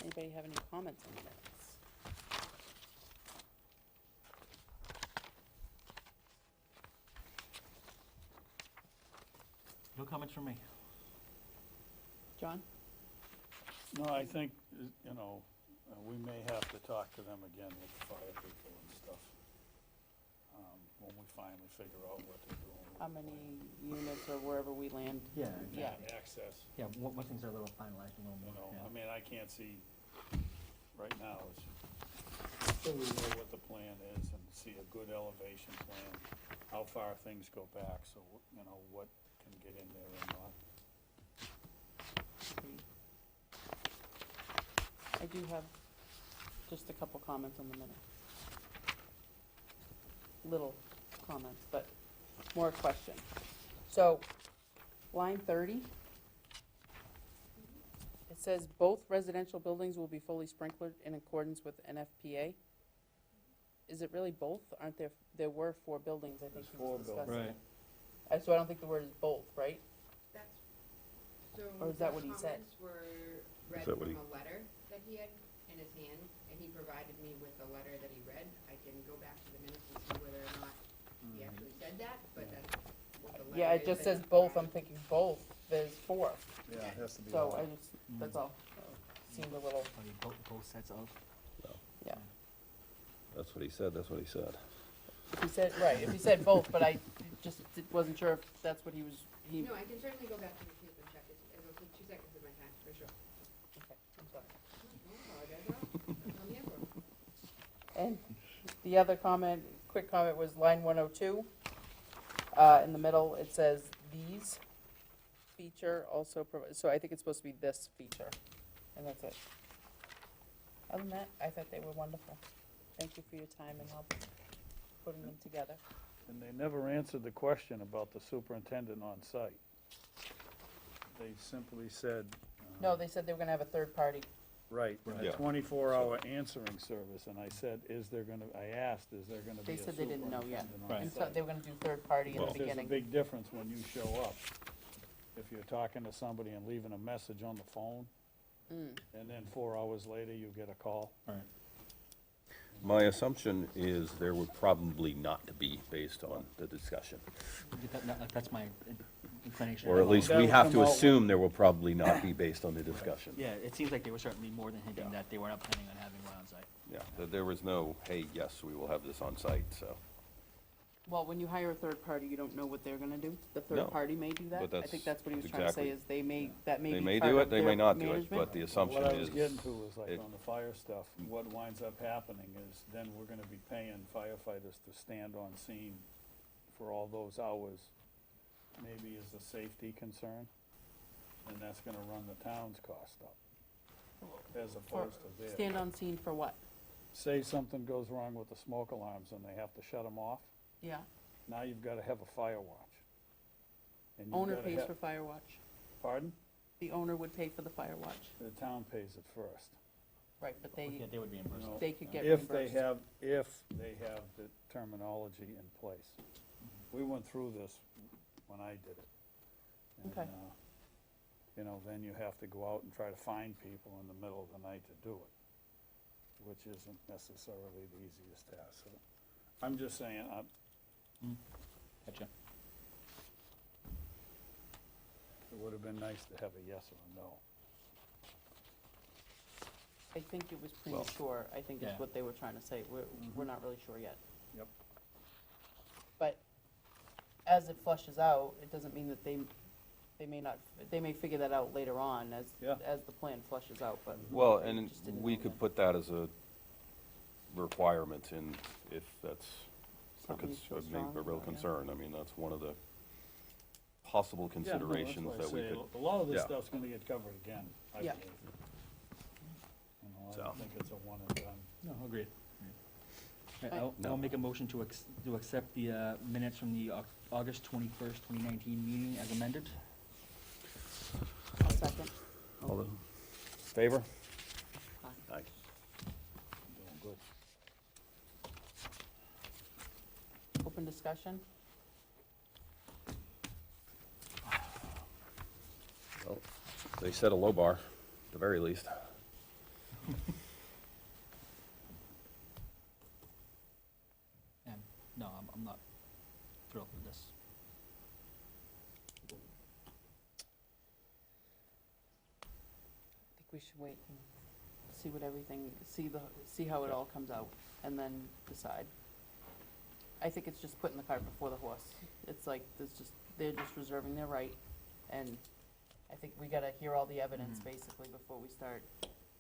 Anybody have any comments on the minutes? No comments from me. John? No, I think, we may have to talk to them again with the fire people and stuff, when we finally figure out what they're doing. with How the many plan. units or wherever we land? Yeah. Yeah. Access, Yeah, what things are a little finalized a little you know, more, I mean, I can't see, right now, it's, so we know what the plan is and see a good elevation plan, how far things go back, so, what can get in there and not. Agreed. I do have just a couple comments on the minute. Little comments, but more question. So, line 30. It says both residential buildings will be fully sprinklered in accordance with NFPA. Is it really both? Aren't there were 4 buildings, I think There's he was 4 buildings. discussing. So I don't think the word is both, right? That's, so. Or is that the what he said? comments were read that from what he- a letter that he had in his hand, and he provided me with the letter that he read. I can go back to the minutes and see whether or not he actually said that, but that's what the letter is. Yeah, it just that says he both. I'm provided. thinking both. There's 4. Yeah, it has to be. So all. I just, that's all. Seemed a little, both sets of. yeah. That's what he said, that's what he said. If he said, right, if he said both, but I just wasn't sure if that's what he was, No, I can certainly go back to the tape and check it. It'll take 2 seconds of my time, for sure. okay, I'm sorry. Don't apologize at all. That's what I'm here for. And the other comment, quick comment, was line 102. In the middle, it says these feature also provide, so I think it's supposed to be this feature, and that's it. Other than that, I thought they were wonderful. Thank you for your time and help putting them together. And they never answered the question about the superintendent on site. They simply said. No, they said they were gonna have a third party. Right, Yeah. a 24-hour answering service, and I said, I asked, is there gonna be They a said they didn't know yet. superintendent on And so site? they were gonna do third party in the Well- There's a beginning. big difference when you show up. If you're talking to somebody and leaving a message on the phone, and then 4 hours later you get a call. My assumption is there would probably not be based on the discussion. That's my inclination. Or at least That we would have come to out assume there will probably not be based on the discussion. Yeah, it seems like they were certainly more than hinting Yeah. that they were not planning on having one on site. Yeah, that there was no, hey, yes, we will have this on site, so. Well, when you hire a third party, you don't know what they're gonna do. The No, third party may do that. but I think that's what he was trying to exactly- say, is they may, that may They be may part do it, of they may their not do it, management. but the assumption What I was is, getting to was like it- on the fire stuff, what winds up happening is then we're gonna be paying firefighters to stand on scene for all those hours, maybe as a safety concern, and that's gonna run the town's cost up, as opposed to theirs. Stand on scene for what? Say something goes wrong with the smoke alarms and they have to shut them off, Yeah. now you've gotta have a fire watch. And you've Owner gotta pays ha- for fire watch. Pardon? The owner would pay for the fire watch. The town pays it first. Right, but Yeah, they, they would reimburse. You know, they could get If they reimbursed. have the terminology in place. We went through this when I did it. And, Okay. then you have to go out and try to find people in the middle of the night to do it, which isn't necessarily the easiest task. So I'm just saying, Gotcha. would have been nice to have a yes or a no. I think it was premature, I think is Yeah. what they were trying to say. We're not really sure yet. Yep. But as it flushes out, it doesn't mean that they may not, they may figure that out later on Yeah. as the plan flushes out, but. Well, I and just didn't we know could that. put that as a requirement in, if that's a Something you feel strongly real about, yeah. concern. I mean, that's one of the possible Yeah, no, that's considerations why I that we say could. A lot of this yeah. stuff's gonna get covered again, I Yeah. believe. You know, I So. don't think it's a one and done. No, agreed. Right, Right. I'll make a motion to accept the minutes from the August 21st, 2019 meeting as amended. I'll second. All those in favor? Aye. Aye. Doing good. Open discussion? Well, they set a low bar, at the very least. And, no, I'm not thrilled with this. I think we should wait and see what everything, see how it all comes out, and then decide. I think it's just putting the cart before the horse. It's like, they're just reserving their right, and I think we gotta hear all the evidence, Mhm. basically, before we start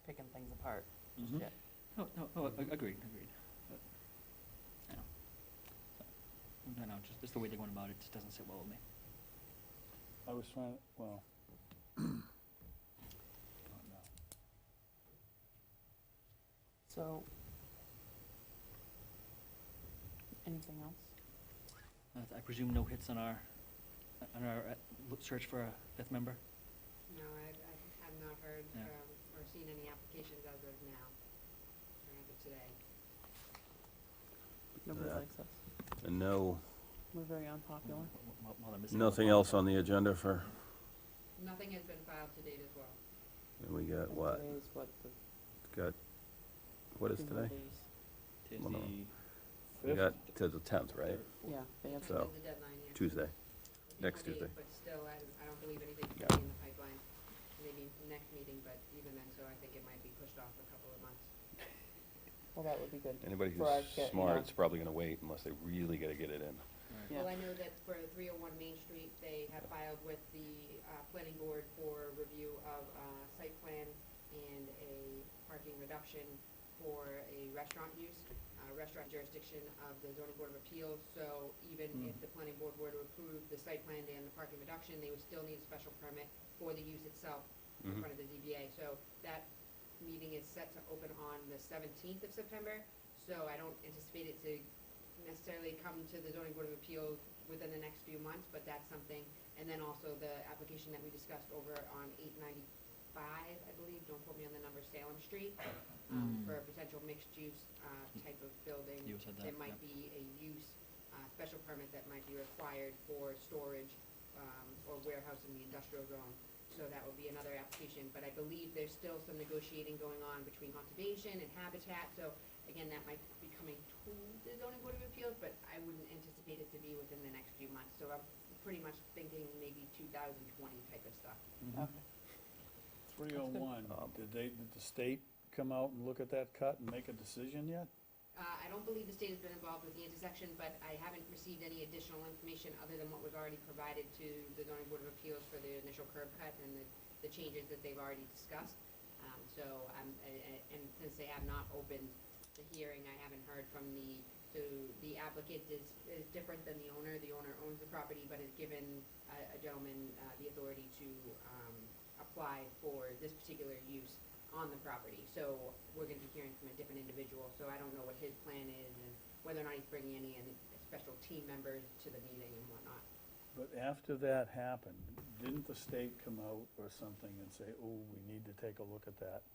picking things apart. just Mhm. yet. No, agreed. But, you know, so, I don't know, just the way they're going about it just doesn't sit well with me. I was trying, well. not now. So, anything else? I presume no hits on our search for a fifth member? No, I have not heard, Yeah. or seen any applications as of now, or as of today. Nobody Yeah. likes us. And no, We're very unpopular. Well, they're missing nothing one. else on the agenda for, Nothing has been filed to date as well. and we got And what? Today's what, the Got, what is two more today? days? Tis Well, no. the- We got to the 10th, right? Yeah, they have. So, There's a deadline, yeah. Tuesday. A few next more days, Tuesday. But still, I don't believe anything's Yeah. going in the pipeline. Maybe next meeting, but even then, so I think it might be pushed off a couple of months. Well, that would be good. Anybody For our who's kid, smart yeah. is probably gonna wait unless they really gotta get it in. Right. Yeah. Well, I know that for 301 Main Street, they have filed with the planning board for review of site plan and a parking reduction for a restaurant use, restaurant jurisdiction of the zoning board of appeals. So even if the planning board were to approve the site plan and the parking reduction, they would still need a special permit for the use itself in Mhm. front of the ZBA. So that meeting is set to open on the 17th of September. So I don't anticipate it to necessarily come to the zoning board of appeals within the next few months, but that's something. And then also the application that we discussed over on 895, I believe, don't quote me on the number, Salem Street, for a potential mixed-use type of building. You said that, There might be a use, special permit that might be required for storage or warehouse in the industrial zone. So that would be another application, but I believe there's still some negotiating going on between conservation and habitat. So again, that might be coming to the zoning board of appeals, but I wouldn't anticipate it to be within the next few months. So I'm pretty much thinking maybe 2020 type of stuff. Okay. 301, did the state come out and look at that cut and make a decision yet? I don't believe the state has been involved with the intersection, but I haven't received any additional information other than what was already provided to the zoning board of appeals for the initial curb cut and the changes that they've already discussed. So and since they have not opened the hearing, I haven't heard from so the applicant is different than the owner. The owner owns the property, but has given a gentleman the authority to apply for this particular use on the property. So we're gonna be hearing from a different individual, so I don't know what his plan is and whether or not he's bringing any special team members to the meeting and whatnot. But after that happened, didn't the state come out or something and say, oh, we need to take a look at that?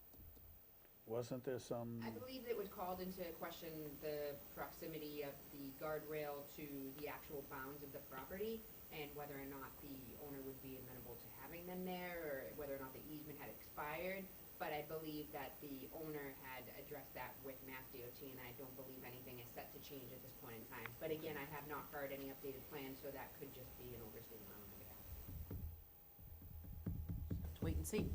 Wasn't there some, I believe it was called into question the proximity of the guardrail to the actual bounds of the property and whether or not the owner would be amenable to having them there or whether or not the easement had expired. But I believe that the owner had addressed that with Mass DOT, and I don't believe anything is set to change at this point in time. But again, I have not heard any updated plans, so that could just be an overstatement on my behalf. and see.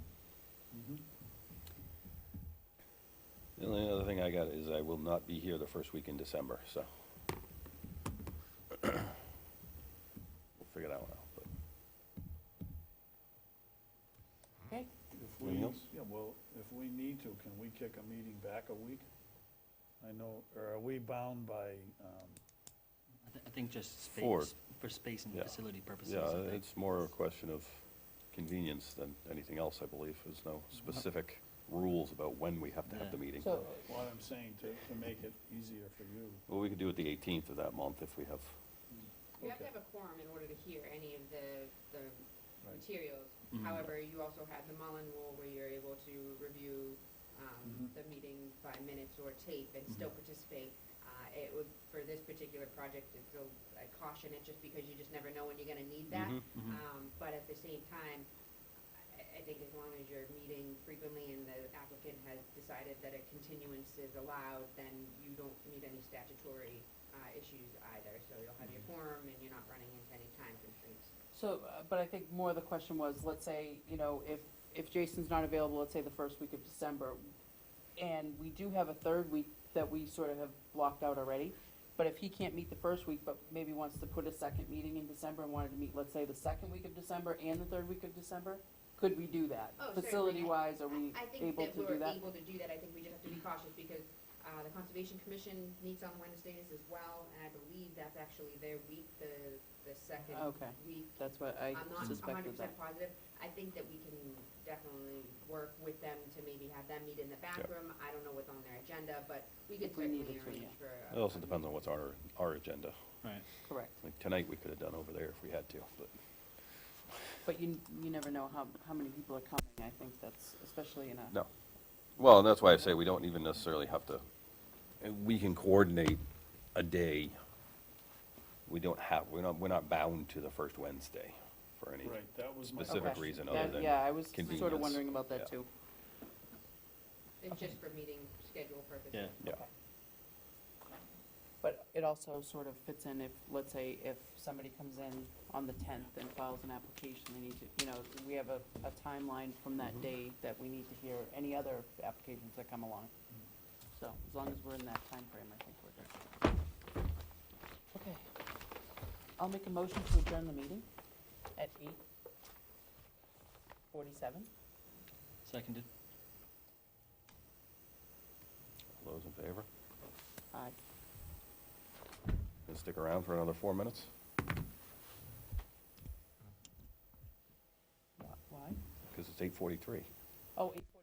The only other thing I got is I will not be here the first week in December, so. We'll figure that one out, but. Okay, If we, Anything else? yeah, well, if we need to, can we kick a meeting back a week? I know, or are we bound by, I think just For- space, for space and Yeah. facility purposes. Yeah, I think. it's more a question of convenience than anything else, I believe. There's no specific rules about when we have to have the Yeah. meeting. so, what I'm saying, to make it easier for you? Well, we could do it the 18th of that month if we have, You have to Okay. have a quorum in order to hear any of the Right. materials. Mhm. However, you also have the Mullen Rule where you're able to review Mhm. the meeting by minutes or tape and still participate. It would, for this particular project, it's I caution it just because you just never know when you're gonna need that. But at the same time, I think as long as you're meeting frequently and the applicant has decided that a continuance is allowed, then you don't meet any statutory issues either. So you'll have your quorum and you're not running into any time constraints. so, but I think more the question was, let's say, you know, if Jason's not available, let's say the first week of December, and we do have a third week that we sort of have blocked out already, but if he can't meet the first week, but maybe wants to put a second meeting in December and wanted to meet, let's say, the second week of December and the third week of December, could we do that? Oh, certainly. Facility-wise, are we I think able that to do we're that? able to do that. I think we just have to be cautious because the Conservation Commission meets on Wednesdays as well, and I believe that's actually their week, the second Okay. week. That's what I I'm not suspected that. 100% positive. I think that we can definitely work with them to maybe have them meet in the back Yeah. room. I don't know what's on their agenda, but we could If we certainly needed to, arrange yeah. for. it also depends on what's on our agenda. Right. Correct. Like tonight, we could have done over there if we had to, but. But you never know how many people are coming. I think that's, especially in a. No. Well, and that's why I say we don't even necessarily have to, and we can coordinate a day. We're not bound to the first Wednesday for any Right, that was my specific Okay. reason That- other than. Yeah, I was sort convenience. of wondering about that Yeah. too. It's just for meeting schedule purposes. Yeah. Yeah, But it also sort of fits in if, let's say, if somebody comes in on the 10th and files an application, they need to, you know, we have a timeline from that day that we need to hear any other applications that come along. So as long as we're in that time frame, I think we're good. Okay. I'll make a motion to adjourn the meeting at 8:47. Seconded. all those in favor? Aye. Gonna stick around for another 4 minutes? Why? Because it's 8:43. Oh, 8:47.